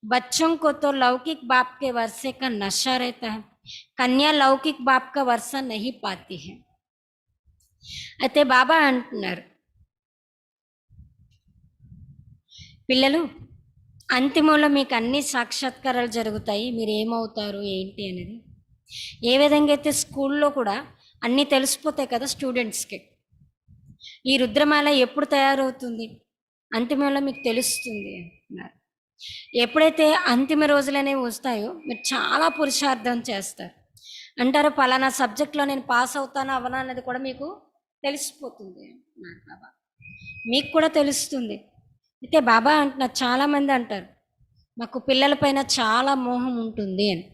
बच्चों को तो लौकिक बाप के वर्षे का नशा रहता है, कन्या लौकिक बाप का वर्षा नहीं पाती है. అయితే బాబా అంటున్నారు పిల్లలు అంతిమంలో మీకు అన్ని సాక్షాత్కారాలు జరుగుతాయి, మీరు ఏమవుతారు ఏంటి అనేది. ఏ విధంగా అయితే స్కూల్లో కూడా అన్నీ తెలిసిపోతాయి కదా స్టూడెంట్స్కి, ఈ రుద్రమాల ఎప్పుడు తయారవుతుంది అంతిమంలో మీకు తెలుస్తుంది అంటున్నారు. ఎప్పుడైతే అంతిమ రోజులనేవి వస్తాయో మీరు చాలా పురుషార్థం చేస్తారు. అంటారు పలానా సబ్జెక్ట్‌లో నేను పాస్ అవుతానా అవ్వనా అనేది కూడా మీకు తెలిసిపోతుంది అన్నారు బాబా. మీకు కూడా తెలుస్తుంది. అయితే బాబా అంటున్నారు, చాలామంది అంటారు మాకు పిల్లల పైన చాలా మోహం ఉంటుంది అని.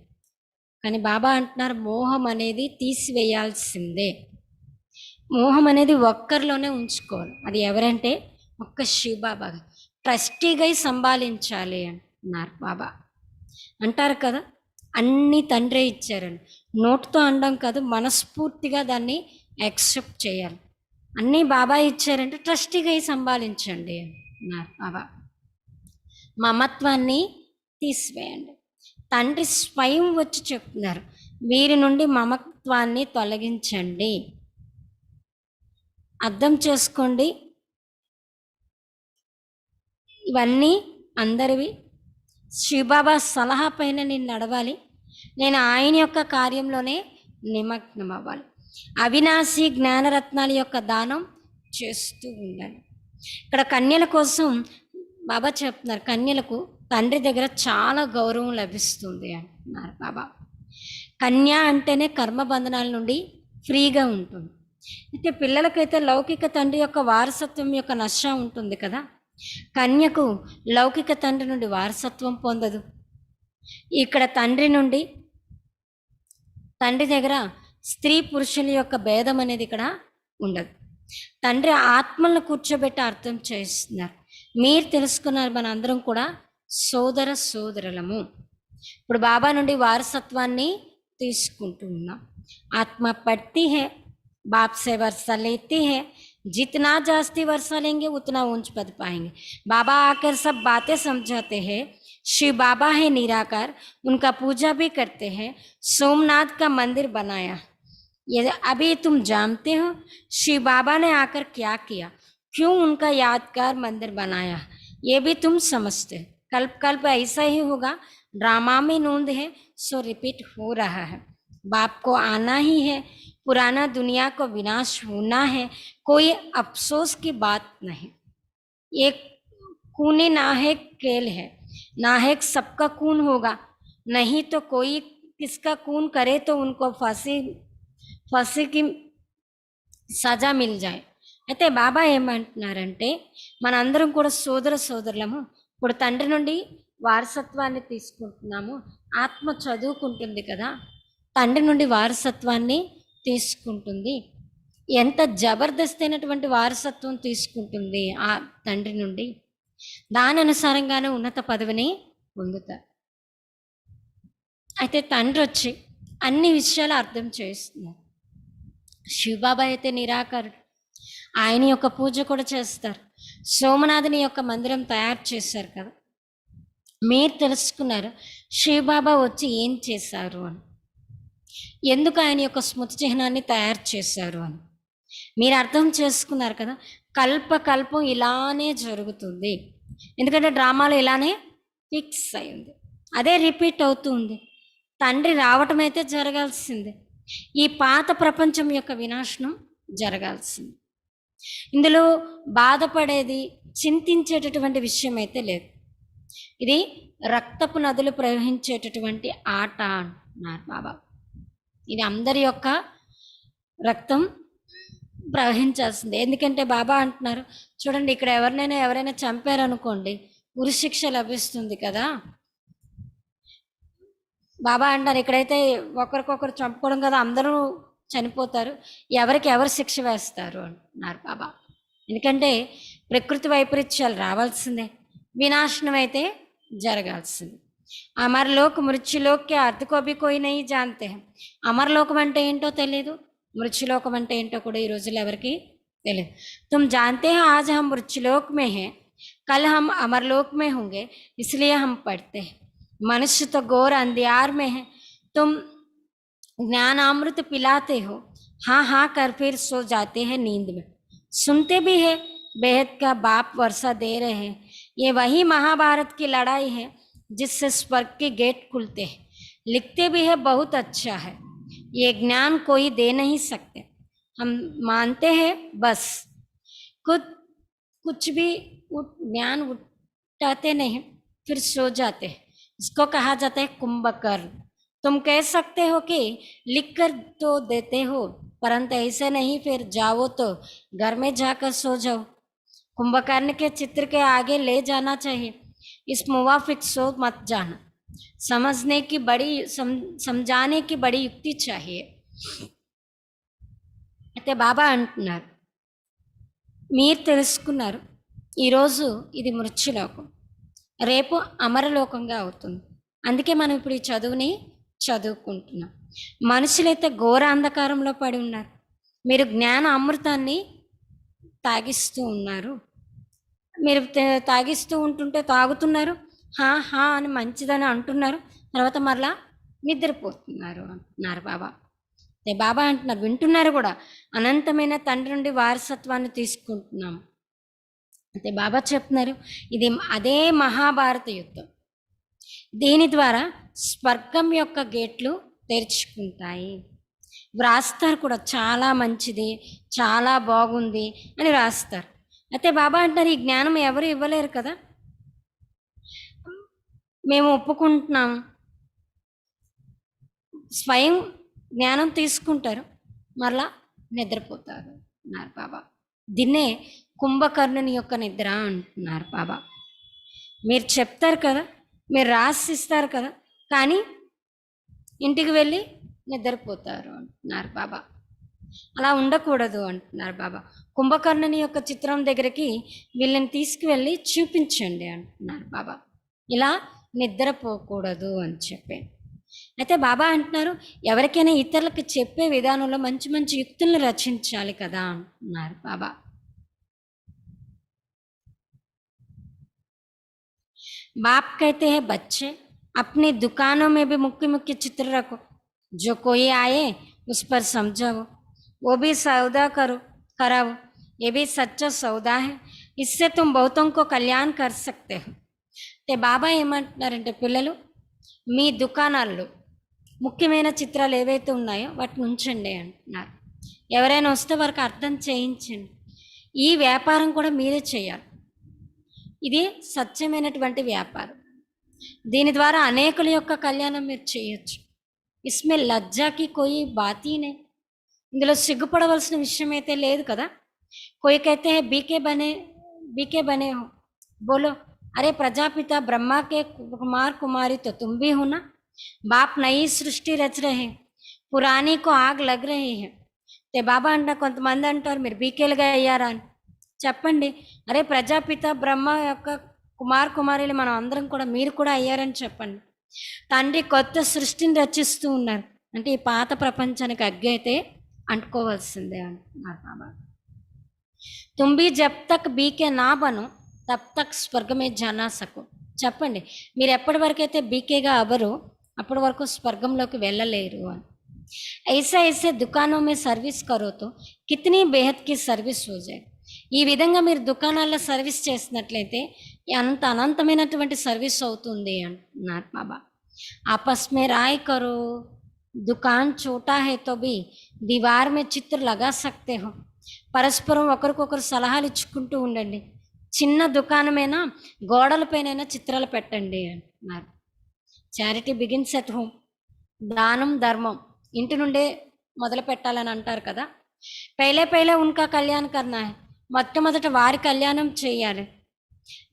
కానీ బాబా అంటున్నారు మోహం అనేది తీసివేయాల్సిందే. మోహం అనేది ఒక్కరిలోనే ఉంచుకోవాలి. అది ఎవరంటే ఒక్క శివబాబా. ట్రస్టీగా సంభాలించాలి అంటున్నారు బాబా. అంటారు కదా, అన్నీ తండ్రే ఇచ్చారని. నోటితో అనడం కాదు, మనస్ఫూర్తిగా దాన్ని యాక్సెప్ట్ చేయాలి. అన్నీ బాబా ఇచ్చారంటే ట్రస్టీగా సంభాలించండి అన్నారు బాబా. మమత్వాన్ని తీసివేయండి. తండ్రి స్వయం వచ్చి చెప్తున్నారు, వీరి నుండి మమత్వాన్ని తొలగించండి. అర్థం చేసుకోండి, ఇవన్నీ అందరివి. శివబాబా సలహా పైన నేను నడవాలి, నేను ఆయన యొక్క కార్యంలోనే నిమగ్నం అవ్వాలి. అవినాశి జ్ఞానరత్నాల యొక్క దానం చేస్తూ ఉండాలి. ఇక్కడ కన్యల కోసం బాబా చెప్తున్నారు, కన్యలకు తండ్రి దగ్గర చాలా గౌరవం లభిస్తుంది అంటున్నారు బాబా. కన్య అంటేనే కర్మబంధనాల నుండి ఫ్రీగా ఉంటుంది. అయితే పిల్లలకైతే లౌకిక తండ్రి యొక్క వారసత్వం యొక్క నష ఉంటుంది కదా, కన్యకు లౌకిక తండ్రి నుండి వారసత్వం పొందదు. ఇక్కడ తండ్రి దగ్గర స్త్రీ పురుషుల యొక్క భేదం అనేది ఇక్కడ ఉండదు. తండ్రి ఆత్మలను కూర్చోబెట్టి అర్థం చేస్తున్నారు, మీరు తెలుసుకున్నారు మన అందరం కూడా సోదర సోదరులము. ఇప్పుడు బాబా నుండి వారసత్వాన్ని తీసుకుంటూ ఉన్నాం. ఆత్మ పడती है, बाप से वर्षा लेती है, जितना जास्ती वर्षा लेंगे उतना ऊंच पद पाएंगे. बाबा आकर सब बातें समझाते हैं. शिव बाबा है निराकार, उनका पूजा भी करते हैं. सोमनाथ का मंदिर बनाया, ये अभी तुम जानते हो शिव बाबा ने आकर क्या किया, क्यों उनका यादगार मंदिर बनाया, ये भी तुम समझते हो. कल्प कल्प ऐसा ही होगा, ड्रामा में नूंद है सो रिपीट हो रहा है. बाप को आना ही है, पुराना दुनिया को विनाश होना है, कोई अफसोस की बात नहीं. एक खूनी नाहक खेल है, नाहक सबका खून होगा, नहीं तो कोई किसका खून करे तो उनको फांसी की సజా మిల్ జాయ్. అయితే బాబా ఏమంటున్నారంటే మనందరం కూడా సోదర సోదరులము. ఇప్పుడు తండ్రి నుండి వారసత్వాన్ని తీసుకుంటున్నాము. ఆత్మ చదువుకుంటుంది కదా, తండ్రి నుండి వారసత్వాన్ని తీసుకుంటుంది. ఎంత జబర్దస్త్ అయినటువంటి వారసత్వం తీసుకుంటుంది ఆ తండ్రి నుండి. దాని అనుసారంగానే ఉన్నత పదవిని పొందుతారు. అయితే తండ్రి వచ్చి అన్ని విషయాలు అర్థం చేస్తున్నారు. శివబాబా అయితే నిరాకారుడు, ఆయన యొక్క పూజ కూడా చేస్తారు. సోమనాథుని యొక్క మందిరం తయారు చేశారు కదా, మీరు తెలుసుకున్నారు శివబాబా వచ్చి ఏం చేశారు అని, ఎందుకు ఆయన యొక్క స్మృతి చిహ్నాన్ని తయారు చేశారు అని మీరు అర్థం చేసుకున్నారు కదా. కల్పకల్పం ఇలానే జరుగుతుంది, ఎందుకంటే డ్రామాలో ఇలానే ఫిక్స్ అయింది, అదే రిపీట్ అవుతుంది. తండ్రి రావటం అయితే జరగాల్సిందే, ఈ పాత ప్రపంచం యొక్క వినాశనం జరగాల్సింది. ఇందులో బాధపడేది చింతించేటటువంటి విషయం అయితే లేదు. ఇది రక్తపు నదులు ప్రవహించేటటువంటి ఆట అన్నారు బాబా. ఇది అందరి యొక్క రక్తం ప్రవహించాల్సిందే. ఎందుకంటే బాబా అంటున్నారు, చూడండి ఇక్కడ ఎవరైనా చంపారనుకోండి ఉరిశిక్ష లభిస్తుంది కదా. బాబా అంటారు ఇక్కడైతే ఒకరికొకరు చంపుకోవడం కదా, అందరూ చనిపోతారు, ఎవరికి ఎవరు శిక్ష వేస్తారు అంటున్నారు బాబా. ఎందుకంటే ప్రకృతి వైపరీత్యాలు రావాల్సిందే, వినాశనం అయితే జరగాల్సింది. అమరలోక్ మృత్యులోక్కి అర్ధకోబి కోయి నహీ జాన్తే హై. అమరలోకం అంటే ఏంటో తెలియదు, మృత్యులోకం అంటే ఏంటో కూడా ఈ రోజుల్లో ఎవరికి తెలియదు. तुम जानते हैं आज हम मृत्युलोक में हैं, कल हम अमरलोक में होंगे, इसलिए हम पढ़ते हैं. मनुष्य तो घोर अंधियार में है, तुम ज्ञानामृत पिलाते हो, हाँ हाँ कर फिर सो जाते हैं नींद में. सुनते भी है बेहद का बाप वर्षा दे रहे हैं, ये वही महाभारत की लड़ाई है जिससे स्वर्ग के गेट खुलते हैं. लिखते भी है बहुत अच्छा है, ये ज्ञान कोई दे नहीं सकते, हम मानते हैं बस, खुद कुछ भी ज्ञान उठाते नहीं, फिर सो जाते हैं। इसको कहा जाता है कुंभकर्ण। तुम कह सकते हो कि लिख कर तो देते हो, परंतु ऐसे नहीं, फिर जाओ तो घर में जाकर सो जाओ। कुंभकर्ण के चित्र के आगे ले जाना चाहिए, इस मुवाफिक सो मत जाना। समझने की बड़ी समझाने की बड़ी యుక్తి चाहिए। అయితే బాబా అంటున్నారు, మీరు తెలుసుకున్నారు ఈరోజు ఇది మృత్యులోకం, రేపు అమరలోకంగా అవుతుంది. అందుకే మనం ఇప్పుడు ఈ చదువుని చదువుకుంటున్నాం. మనుషులైతే ఘోర అంధకారంలో పడి ఉన్నారు, మీరు జ్ఞాన అమృతాన్ని తాగిస్తూ ఉన్నారు. మీరు తాగిస్తూ ఉంటుంటే తాగుతున్నారు, హా హా అని మంచిదని అంటున్నారు, తర్వాత మరలా నిద్రపోతున్నారు అంటున్నారు బాబా. అదే బాబా అంటున్నారు, వింటున్నారు కూడా, అనంతమైన తండ్రి నుండి వారసత్వాన్ని తీసుకుంటున్నాం. అయితే బాబా చెప్తున్నారు, ఇది అదే మహాభారత యుద్ధం. దీని ద్వారా స్వర్గం యొక్క గేట్లు తెరుచుకుంటాయి. వ్రాస్తారు కూడా, చాలా మంచిది, చాలా బాగుంది అని రాస్తారు. అయితే బాబా అంటారు, ఈ జ్ఞానం ఎవరు ఇవ్వలేరు కదా, మేము ఒప్పుకుంటున్నాం. స్వయం జ్ఞానం తీసుకుంటారు, మరలా నిద్రపోతారు అన్నారు బాబా. దీన్నే కుంభకర్ణుని యొక్క నిద్ర అంటున్నారు బాబా. మీరు చెప్తారు కదా, మీరు రాసిస్తారు కదా, కానీ ఇంటికి వెళ్ళి నిద్రపోతారు అంటున్నారు బాబా. అలా ఉండకూడదు అంటున్నారు బాబా. కుంభకర్ణుని యొక్క చిత్రం దగ్గరికి వీళ్ళని తీసుకువెళ్ళి చూపించండి అంటున్నారు బాబా. ఇలా నిద్రపోకూడదు అని చెప్పి. అయితే బాబా అంటున్నారు, ఎవరికైనా ఇతరులకు చెప్పే విధానంలో మంచి మంచి యుక్తులను రచించాలి కదా అంటున్నారు బాబా. बाप कहते हैं, बच्चे अपनी दुकानों में भी मुख्य मुख्य चित्र रखो, जो कोई आए उस पर समझाओ, वो भी सौदा करो कराओ, ये भी सच्चा सौदा है, इससे तुम बहुतों को कल्याण कर सकते हो. ते बाबा ఏమంటున్నారంటే, పిల్లలు మీ దుకాణాల్లో ముఖ్యమైన చిత్రాలు ఏవైతే ఉన్నాయో వాటిని ఉంచండి అంటున్నారు. ఎవరైనా వస్తే వారికి అర్థం చేయించండి. ఈ వ్యాపారం కూడా మీరే చేయాలి. ఇది సత్యమైనటువంటి వ్యాపారం. దీని ద్వారా అనేకుల యొక్క కళ్యాణం మీరు చేయొచ్చు. ఇస్మే లజ్జాకి కోయి బాతీ నే, ఇందులో సిగ్గుపడవలసిన విషయం అయితే లేదు కదా. కోయి కైతే బీకే బనే హో, బోలో అరే ప్రజాపిత బ్రహ్మా కే కుమార్ కుమారి తో తుమ్ భీ హో నా, బాప్ నయి సృష్టి రచ రహే, పురాణీ కో ఆగ్ లగ్ రహీ హై. తే బాబా అంట, కొంతమంది అంటారు మీరు బీకేలుగా అయ్యారా అని. చెప్పండి, అరే ప్రజాపిత బ్రహ్మ యొక్క కుమార్ కుమారులు మనం అందరం కూడా, మీరు కూడా అయ్యారని చెప్పండి. తండ్రి కొత్త సృష్టిని రచిస్తూ ఉన్నారు అంటే ఈ పాత ప్రపంచానికి అగ్గి అయితే అంటుకోవాల్సిందే అంటున్నారు బాబా. तुम भी जब तक బీకే నా బనో తబ్ తక్ స్వర్గమే జానా సకో. చెప్పండి, మీరు ఎప్పటి వరకు అయితే బీకేగా అవ్వరో అప్పటి వరకు స్వర్గంలోకి వెళ్ళలేరు అని. ऐसे ऐसे दुकानों में सर्विस करो तो कितनी बेहद की सर्विस हो जाए. ఈ విధంగా మీరు దుకాణాల్లో సర్వీస్ చేసినట్లయితే అంత అనంతమైనటువంటి సర్వీస్ అవుతుంది అంటున్నారు బాబా. आपस में राय करो, दुकान छोटा है तो भी दीवार में चित्र लगा सकते हो. పరస్పరం ఒకరికొకరు సలహాలు ఇచ్చుకుంటూ ఉండండి. చిన్న దుకాణమైనా గోడలపైనైనా చిత్రాలు పెట్టండి అంటున్నారు. Charity begins at home. దానం ధర్మం ఇంటి నుండే మొదలు పెట్టాలని అంటారు కదా. పైలే పైలే ఉన్కా కళ్యాణ్ కర్నా హై, మొట్టమొదట వారి కళ్యాణం చేయాలి.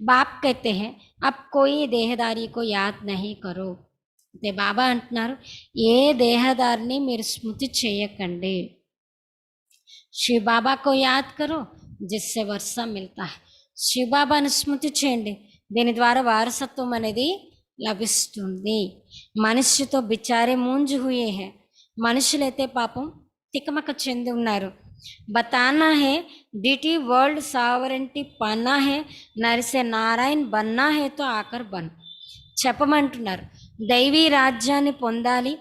బాప్ कहते हैं, अब कोई देहदारी को याद नहीं करो. అంటే బాబా అంటున్నారు, ఏ దేహదారిని మీరు స్మృతి చేయకండి. శివ బాబాకు యాద్ కరో జిస్సే వర్ష మిల్తా హై. శివ బాబాను స్మృతి చేయండి, దీని ద్వారా వారసత్వం అనేది లభిస్తుంది. మనుష్యతో బిచారే మూంజు హుయే హై, మనుషులైతే పాపం తికమక చెంది ఉన్నారు. बताना है डीटी वर्ल्ड सावरेंटी पाना है, నరిసే నారాయణ్ బన్నా హే తో ఆకర్ బన్. చెప్పమంటున్నారు, దైవీ రాజ్యాన్ని పొందాలి,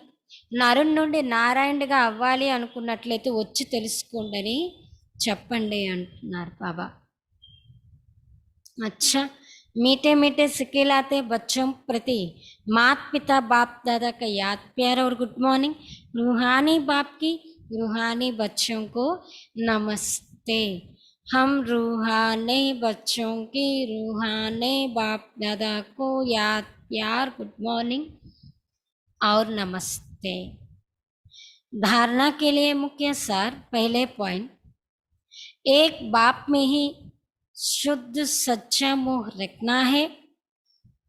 నరుని నుండి నారాయణుడిగా అవ్వాలి అనుకున్నట్లయితే వచ్చి తెలుసుకోండి అని చెప్పండి అంటున్నారు బాబా. अच्छा, मीठे मीठे सिखिलाते बच्चों प्रति मात पिता बाप दादा का याद प्यार और गुड मॉर्निंग. रूहानी बाप की रूहानी बच्चों को नमस्ते. हम रूहानी बच्चों की रूहानी बाप दादा को याद प्यार गुड मॉर्निंग और नमस्ते। धारणा के लिए मुख्य सार, पहले पॉइंट, एक बाप में ही शुद्ध सच्चा मोह रखना है,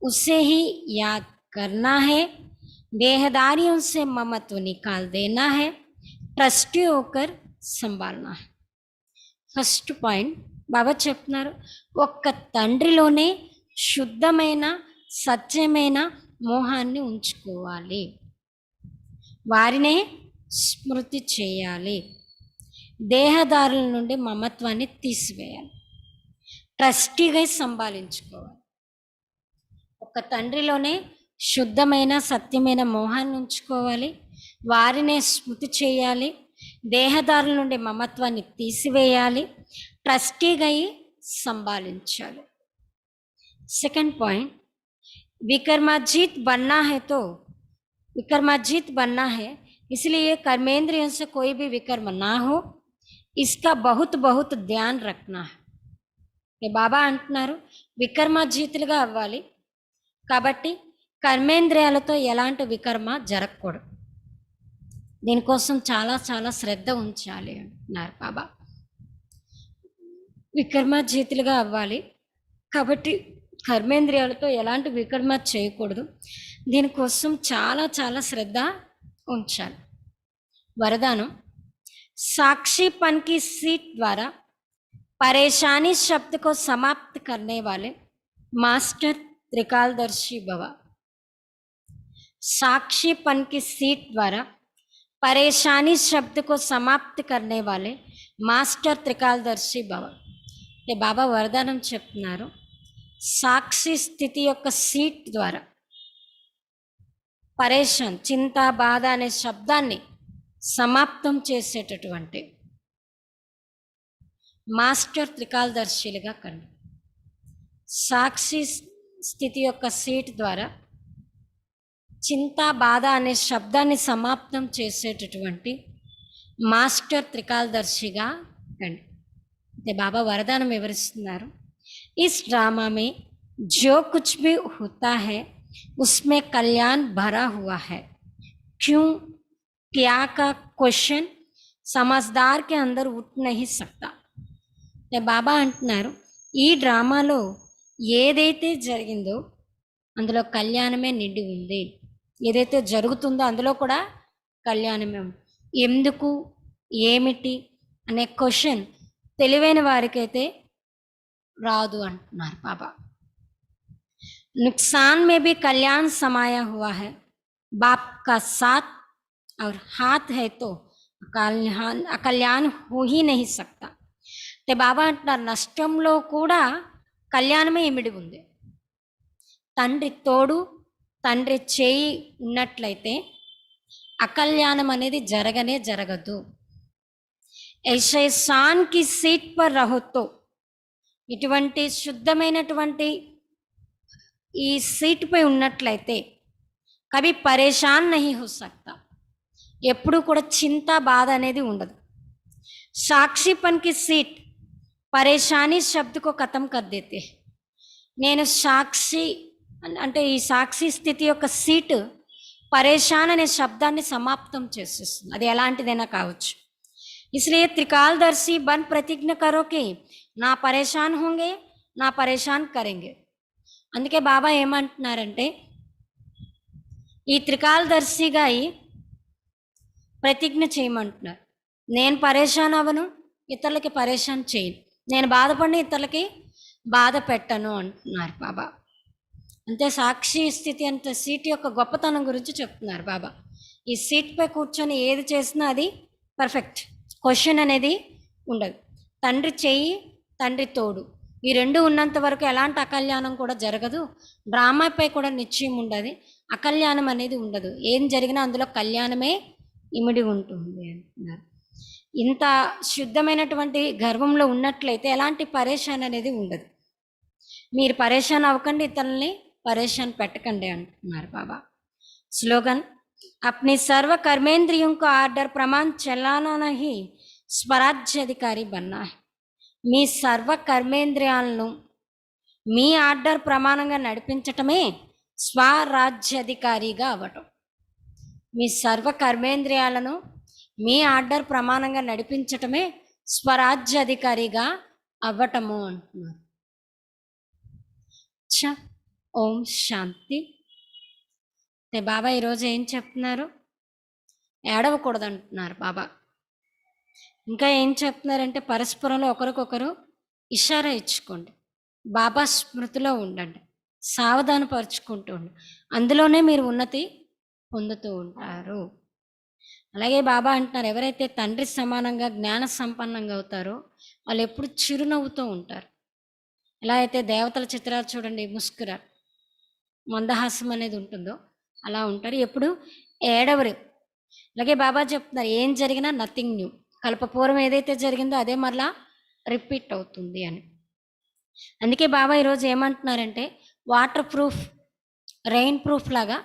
उसे ही याद करना है, देहदारियों से ममत्व निकाल देना है, ट्रस्टी होकर संभालना है। ఫస్ట్ పాయింట్ బాబా చెప్తున్నారు, ఒక్క తండ్రిలోనే శుద్ధమైన సత్యమైన మోహాన్ని ఉంచుకోవాలి, వారినే స్మృతి చేయాలి, దేహదారుల నుండి మమత్వాన్ని తీసివేయాలి, ట్రస్టీగా సంభాలించుకోవాలి. ఒక తండ్రిలోనే శుద్ధమైన సత్యమైన మోహాన్ని ఉంచుకోవాలి, వారినే స్మృతి చేయాలి, దేహదారుల నుండి మమత్వాన్ని తీసివేయాలి, ట్రస్టీగా సంభాలించాలి. सेकंड पॉइंट, विक्रमाजीत बनना है तो विक्रमाजीत बनना है, इसलिए कर्मेंद्रियों से कोई भी विकर्म ना हो, इसका बहुत बहुत ध्यान रखना है. బాబా అంటున్నారు వికర్మాజీతులుగా అవ్వాలి కాబట్టి కర్మేంద్రియాలతో ఎలాంటి వికర్మ జరగకూడదు, దీనికోసం చాలా చాలా శ్రద్ధ ఉంచాలి అంటున్నారు బాబా. వికర్మాజీతులుగా అవ్వాలి కాబట్టి కర్మేంద్రియాలతో ఎలాంటి వికర్మ చేయకూడదు, దీనికోసం చాలా చాలా శ్రద్ధ ఉంచాలి. వరదానం, साक्षीपन की सीट द्वारा परेशानी शब्द को समाप्त करने वाले मास्टर त्रिकालदर्शी भव. साक्षीपन की सीट द्वारा పరేషానీ శబ్ద को समाप्त करने वाले మాస్టర్ త్రికాలదర్శి భవ. అంటే బాబా వరదానం చెప్తున్నారు, సాక్షి స్థితి యొక్క సీట్ ద్వారా పరేషాన్ చింత బాధ అనే శబ్దాన్ని సమాప్తం చేసేటటువంటి మాస్టర్ త్రికాలదర్శిలుగా కండి. సాక్షి స్థితి యొక్క సీట్ ద్వారా చింత బాధ అనే శబ్దాన్ని సమాప్తం చేసేటటువంటి మాస్టర్ త్రికాలదర్శిగా కండి. అంటే బాబా వరదానం వివరిస్తున్నారు, इस ड्रामा में जो कुछ भी होता है उसमें कल्याण भरा हुआ है, क्यों क्या का क्वेश्चन समझदार के अंदर उठ नहीं सकता. అంటే బాబా అంటున్నారు ఈ డ్రామాలో ఏదైతే జరిగిందో అందులో కళ్యాణమే నిండి ఉంది, ఏదైతే జరుగుతుందో అందులో కూడా కళ్యాణమే ఉంది. ఎందుకు ఏమిటి అనే క్వశ్చన్ తెలివైన వారికైతే రాదు అంటున్నారు బాబా. नुकसान में भी कल्याण समाया हुआ है, बाप का साथ और हाथ है तो अकल्याण हो ही नहीं सकता. అంటే బాబా అంటున్నారు నష్టంలో కూడా కళ్యాణమే ఇమిడి ఉంది. తండ్రి తోడు తండ్రి చేయి ఉన్నట్లయితే అకల్యాణం అనేది జరగనే జరగదు. ऐसे शान की सीट पर रहो तो, ఇటువంటి శుద్ధమైనటువంటి ఈ సీటుపై ఉన్నట్లయితే కभी परेशान नहीं हो सकता, ఎప్పుడు కూడా చింత బాధ అనేది ఉండదు. సాక్షిపన్ కి సీట్ పరేషానీ శబ్ద को खत्म कर देते. నేను సాక్షి అంటే ఈ సాక్షి స్థితి యొక్క సీటు పరేషాన్ అనే శబ్దాన్ని సమాప్తం చేసేస్తుంది, అది ఎలాంటిదైనా కావచ్చు. इसलिए त्रिकालदर्शी बन प्रतिज्ञा करो कि ना परेशान होंगे ना परेशान करेंगे. అందుకే బాబా ఏమంటున్నారంటే ఈ త్రికాలదర్శిగా ప్రతిజ్ఞ చేయమంటున్నారు, నేను పరేషాన్ అవ్వను, ఇతరులకి పరేషాన్ చేయను, నేను బాధపడిన ఇతరులకి బాధ పెట్టను అంటున్నారు బాబా. అంతే సాక్షి స్థితి అంటే సీట్ యొక్క గొప్పతనం గురించి చెప్తున్నారు బాబా. ఈ సీట్పై కూర్చొని ఏది చేసినా అది పర్ఫెక్ట్, క్వశ్చన్ అనేది ఉండదు. తండ్రి చెయ్యి తండ్రి తోడు ఈ రెండు ఉన్నంత వరకు ఎలాంటి అకల్యాణం కూడా జరగదు, డ్రామాపై కూడా నిశ్చయం ఉండదు, అకల్యాణం అనేది ఉండదు, ఏం జరిగినా అందులో కళ్యాణమే ఇమిడి ఉంటుంది అంటున్నారు. ఇంత శుద్ధమైనటువంటి గర్వంలో ఉన్నట్లయితే ఎలాంటి పరేషాన్ అనేది ఉండదు. మీరు పరేషాన్ అవ్వకండి, ఇతరుల్ని పరేషాన్ పెట్టకండి అంటున్నారు బాబా. స్లోగన్, अपने सर्व कर्मेंद्रियों का आर्डर प्रमाण चलाना नहीं, स्वराज्य अधिकारी बनना है. మీ సర్వ కర్మేంద్రియాలను మీ ఆర్డర్ ప్రమాణంగా నడిపించటమే స్వరాజ్యాధికారిగా అవ్వటం. మీ సర్వ కర్మేంద్రియాలను మీ ఆర్డర్ ప్రమాణంగా నడిపించటమే స్వరాజ్యాధికారిగా అవ్వటము అంటున్నారు. ఓం శాంతి. బాబా ఈరోజు ఏం చెప్తున్నారు? ఏడవకూడదు అంటున్నారు బాబా. ఇంకా ఏం చెప్తున్నారంటే పరస్పరంలో ఒకరికొకరు ఇషారా ఇచ్చుకోండి, బాబా స్మృతిలో ఉండండి, సావధానపరుచుకుంటూ ఉండండి, అందులోనే మీరు ఉన్నతి పొందుతూ ఉంటారు. అలాగే బాబా అంటున్నారు, ఎవరైతే తండ్రి సమానంగా జ్ఞాన సంపన్నంగా అవుతారో వాళ్ళు ఎప్పుడు చిరునవ్వుతూ ఉంటారు. ఎలా అయితే దేవతల చిత్రాలు చూడండి, ముస్కురా మందహాసం అనేది ఉంటుందో అలా ఉంటారు, ఎప్పుడు ఏడవరు. అలాగే బాబా చెప్తున్నారు, ఏం జరిగినా నథింగ్ న్యూ, కల్పపూర్వం ఏదైతే జరిగిందో అదే మరలా రిపీట్ అవుతుంది అని. అందుకే బాబా ఈరోజు ఏమంటున్నారంటే వాటర్ ప్రూఫ్, రెయిన్ ప్రూఫ్ లాగా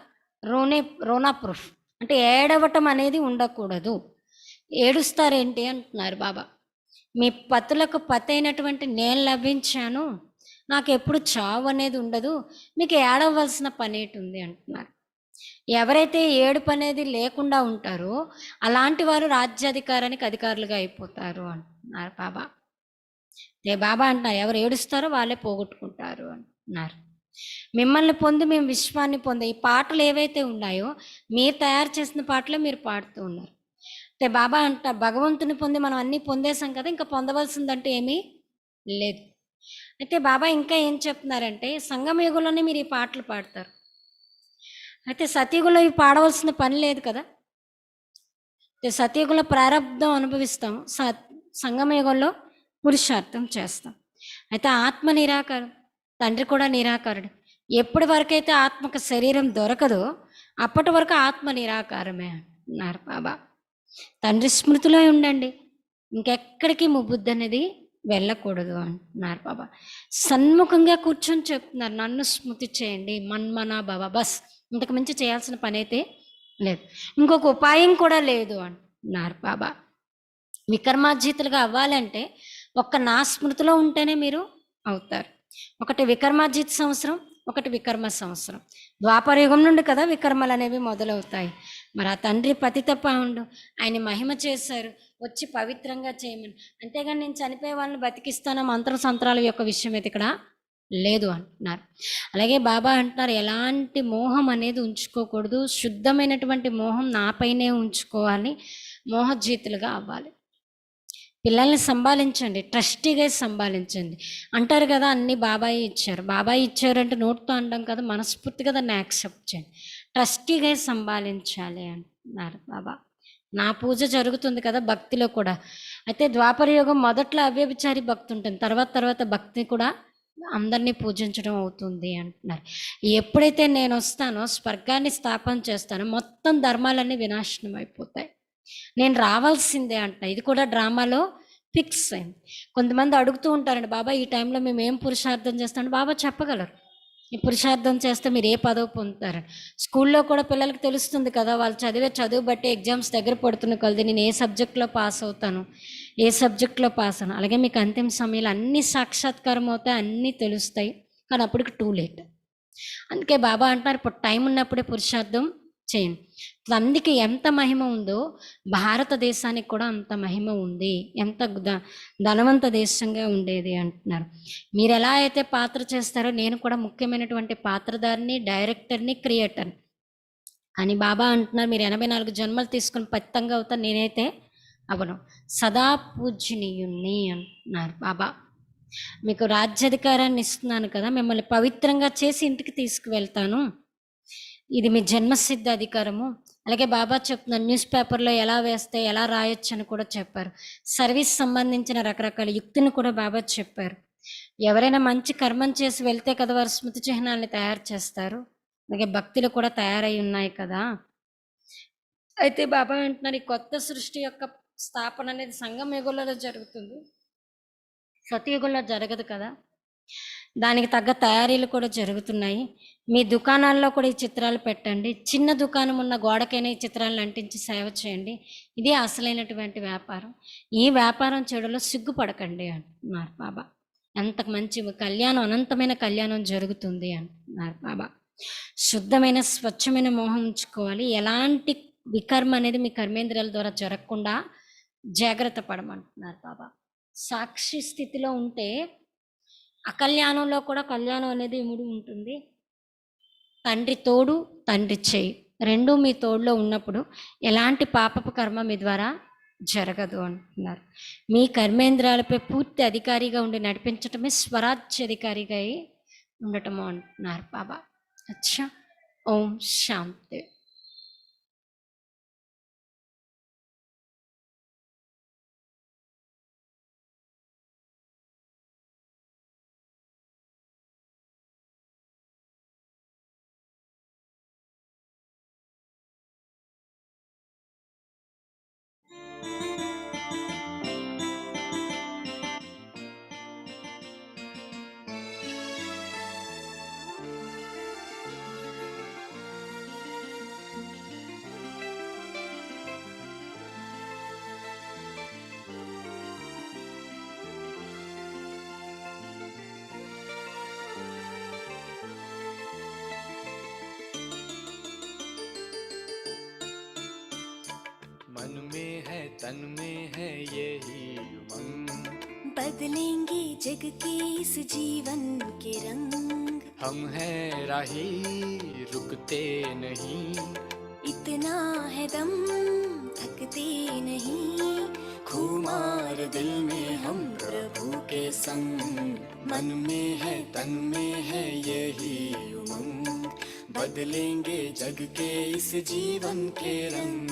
రోనా ప్రూఫ్, అంటే ఏడవటం అనేది ఉండకూడదు. ఏడుస్తారేంటి అంటున్నారు బాబా. మీ పతులకు పతి అయినటువంటి నేను లభించాను, నాకు ఎప్పుడు చావు అనేది ఉండదు, మీకు ఏడవలసిన పని ఏంటి ఉంది అంటున్నారు. ఎవరైతే ఏడుపు అనేది లేకుండా ఉంటారో అలాంటి వారు రాజ్యాధికారానికి అధికారులుగా అయిపోతారు అంటున్నారు బాబా. బాబా అంటున్నారు, ఎవరు ఏడుస్తారో వాళ్ళే పోగొట్టుకుంటారు అంటున్నారు. మిమ్మల్ని పొంది మేము విశ్వాన్ని పొందే ఈ పాటలు ఏవైతే ఉన్నాయో మీరు తయారు చేసిన పాటలే మీరు పాడుతూ ఉన్నారు. బాబా అంట, భగవంతుని పొంది మనం అన్నీ పొందేశాం కదా, ఇంకా పొందవలసిందంటే ఏమీ లేదు. అయితే బాబా ఇంకా ఏం చెప్తున్నారంటే సంగమయుగంలోనే మీరు ఈ పాటలు పాడతారు, అయితే సతయుగంలో ఇవి పాడవలసిన పని లేదు కదా. సతయుగంలో ప్రారంధం అనుభవిస్తాం, సంగమయుగంలో పురుషార్థం చేస్తాం. అయితే ఆత్మ నిరాకారం, తండ్రి కూడా నిరాకారుడు. ఎప్పటి వరకైతే ఆత్మకు శరీరం దొరకదో అప్పటి వరకు ఆత్మ నిరాకారమే అన్నారు బాబా. తండ్రి స్మృతిలో ఉండండి, ఇంకెక్కడికి ముబుద్ధి అనేది వెళ్ళకూడదు అంటున్నారు బాబా. సన్ముఖంగా కూర్చొని చెప్తున్నారు, నన్ను స్మృతి చేయండి, మన్మనా బాబా, బస్, ఇంతకు మించి చేయాల్సిన పని అయితే లేదు, ఇంకొక ఉపాయం కూడా లేదు అంటున్నారు బాబా. వికర్మార్జితులుగా అవ్వాలంటే ఒక్క నా స్మృతిలో ఉంటేనే మీరు అవుతారు. ఒకటి వికర్మార్జిత సంవత్సరం, ఒకటి వికర్మ సంవత్సరం. ద్వాపర యుగం నుండి కదా వికర్మలు అనేవి మొదలవుతాయి. మరి ఆ తండ్రి పతిత పావుండు, ఆయన మహిమ చేశారు, వచ్చి పవిత్రంగా చేయమని. అంతేగాని నేను చనిపోయే వాళ్ళని బతికిస్తాను మంత్ర సంత్రాల యొక్క విషయం అయితే ఇక్కడ లేదు అంటున్నారు. అలాగే బాబా అంటున్నారు, ఎలాంటి మోహం అనేది ఉంచుకోకూడదు, శుద్ధమైనటువంటి మోహం నాపైనే ఉంచుకోవాలి, మోహజీతులుగా అవ్వాలి. పిల్లల్ని సంభాలించండి, ట్రస్టీగా సంభాలించండి. అంటారు కదా అన్నీ బాబాయి ఇచ్చారు, బాబాయి ఇచ్చారంటే నోట్తో అనడం కదా, మనస్ఫూర్తిగా దాన్ని యాక్సెప్ట్ చేయండి, ట్రస్టీగా సంభాలించాలి అంటున్నారు బాబా. నా పూజ జరుగుతుంది కదా భక్తిలో కూడా. అయితే ద్వాపర యుగం మొదట్లో అవ్యభిచారి భక్తి ఉంటుంది, తర్వాత భక్తి కూడా అందరినీ పూజించడం అవుతుంది అంటున్నారు. ఎప్పుడైతే నేను వస్తానో స్వర్గాన్ని స్థాపన చేస్తానో మొత్తం ధర్మాలన్నీ వినాశనం అయిపోతాయి, నేను రావాల్సిందే అంట. ఇది కూడా డ్రామాలో ఫిక్స్ అయింది. కొంతమంది అడుగుతూ ఉంటారండి, బాబా ఈ టైంలో మేము ఏం పురుషార్థం చేస్తామని. బాబా చెప్పగలరు, ఈ పురుషార్థం చేస్తే మీరు ఏ పదవి పొందుతారని. స్కూల్లో కూడా పిల్లలకు తెలుస్తుంది కదా, వాళ్ళు చదివే చదువు బట్టి ఎగ్జామ్స్ దగ్గర పడుతున్న కొలది నేను ఏ సబ్జెక్ట్లో పాస్ అవుతాను, ఏ సబ్జెక్ట్లో పాస్ అను. అలాగే మీకు అంతిమ సమయంలో అన్ని సాక్షాత్కారం అవుతాయి, అన్నీ తెలుస్తాయి, కానీ అప్పటికి టూ లేట్. అందుకే బాబా అంటున్నారు, ఇప్పుడు టైం ఉన్నప్పుడే పురుషార్థం చేయండి. అందుకే ఎంత మహిమ ఉందో భారతదేశానికి కూడా అంత మహిమ ఉంది, ఎంత ధనవంత దేశంగా ఉండేది అంటున్నారు. మీరు ఎలా అయితే పాత్ర చేస్తారో నేను కూడా ముఖ్యమైనటువంటి పాత్రధారిని, డైరెక్టర్ని, క్రియేటర్ని అని బాబా అంటున్నారు. మీరు 84 జన్మలు తీసుకుని పత్తంగా అవుతారు, నేనైతే అవను, సదా పూజనీయుణ్ణి అంటున్నారు బాబా. మీకు రాజ్యాధికారాన్ని ఇస్తున్నాను కదా, మిమ్మల్ని పవిత్రంగా చేసి ఇంటికి తీసుకువెళ్తాను, ఇది మీ జన్మసిద్ధ అధికారము. అలాగే బాబా చెప్తున్నారు, న్యూస్ పేపర్లో ఎలా వేస్తే ఎలా రాయొచ్చు అని కూడా చెప్పారు. సర్వీస్ సంబంధించిన రకరకాల యుక్తిని కూడా బాబా చెప్పారు. ఎవరైనా మంచి కర్మం చేసి వెళ్తే కదా వారు స్మృతి చిహ్నాలని తయారు చేస్తారు, అలాగే భక్తులు కూడా తయారై ఉన్నాయి కదా. అయితే బాబా అంటున్నారు, ఈ కొత్త సృష్టి యొక్క స్థాపన అనేది సంగమ యుగంలో జరుగుతుంది, సతయుగంలో జరగదు కదా. దానికి తగ్గ తయారీలు కూడా జరుగుతున్నాయి. మీ దుకాణాల్లో కూడా ఈ చిత్రాలు పెట్టండి. చిన్న దుకాణం ఉన్న గోడకైనా ఈ చిత్రాలను అంటించి సేవ చేయండి. ఇదే అసలైనటువంటి వ్యాపారం. ఈ వ్యాపారం చెడులో సిగ్గుపడకండి అంటున్నారు బాబా. ఎంత మంచి కళ్యాణం, అనంతమైన కళ్యాణం జరుగుతుంది అంటున్నారు బాబా. శుద్ధమైన స్వచ్ఛమైన మోహం ఉంచుకోవాలి. ఎలాంటి వికర్మ అనేది మీ కర్మేంద్రియాల ద్వారా జరగకుండా జాగ్రత్త పడమంటున్నారు బాబా. సాక్షి స్థితిలో ఉంటే అకల్యాణంలో కూడా కళ్యాణం అనేది ఇముడి ఉంటుంది. తండ్రి తోడు, తండ్రి చేయి రెండూ మీ తోడులో ఉన్నప్పుడు ఎలాంటి పాపపు కర్మ మీ ద్వారా జరగదు అంటున్నారు. మీ కర్మేంద్రాలపై పూర్తి అధికారిగా ఉండి నడిపించటమే స్వరాజ్య అధికారిగా అయి ఉండటము అంటున్నారు బాబా. అచ్చా, ఓం శాంతి. मन में है तन में है यही उमंग, बदलेंगे जग के इस जीवन के रंग। हम हैं राही रुकते नहीं, इतना है दम थकते नहीं। खुमार दिल में हम प्रभु के संग। मन में है तन में है यही उमंग, बदलेंगे जग के इस जीवन के रंग।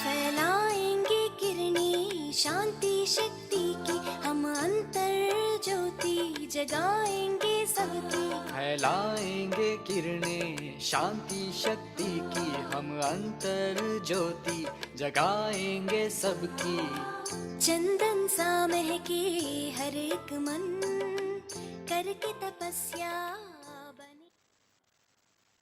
फैलाएंगे किरणें शांति शक्ति की, हम अंतर ज्योति जगाएंगे सबकी। फैलाएंगे किरणें शांति शक्ति की, हम अंतर ज्योति जगाएंगे सबकी। चंदन सा महके हर एक मन, करके तपस्या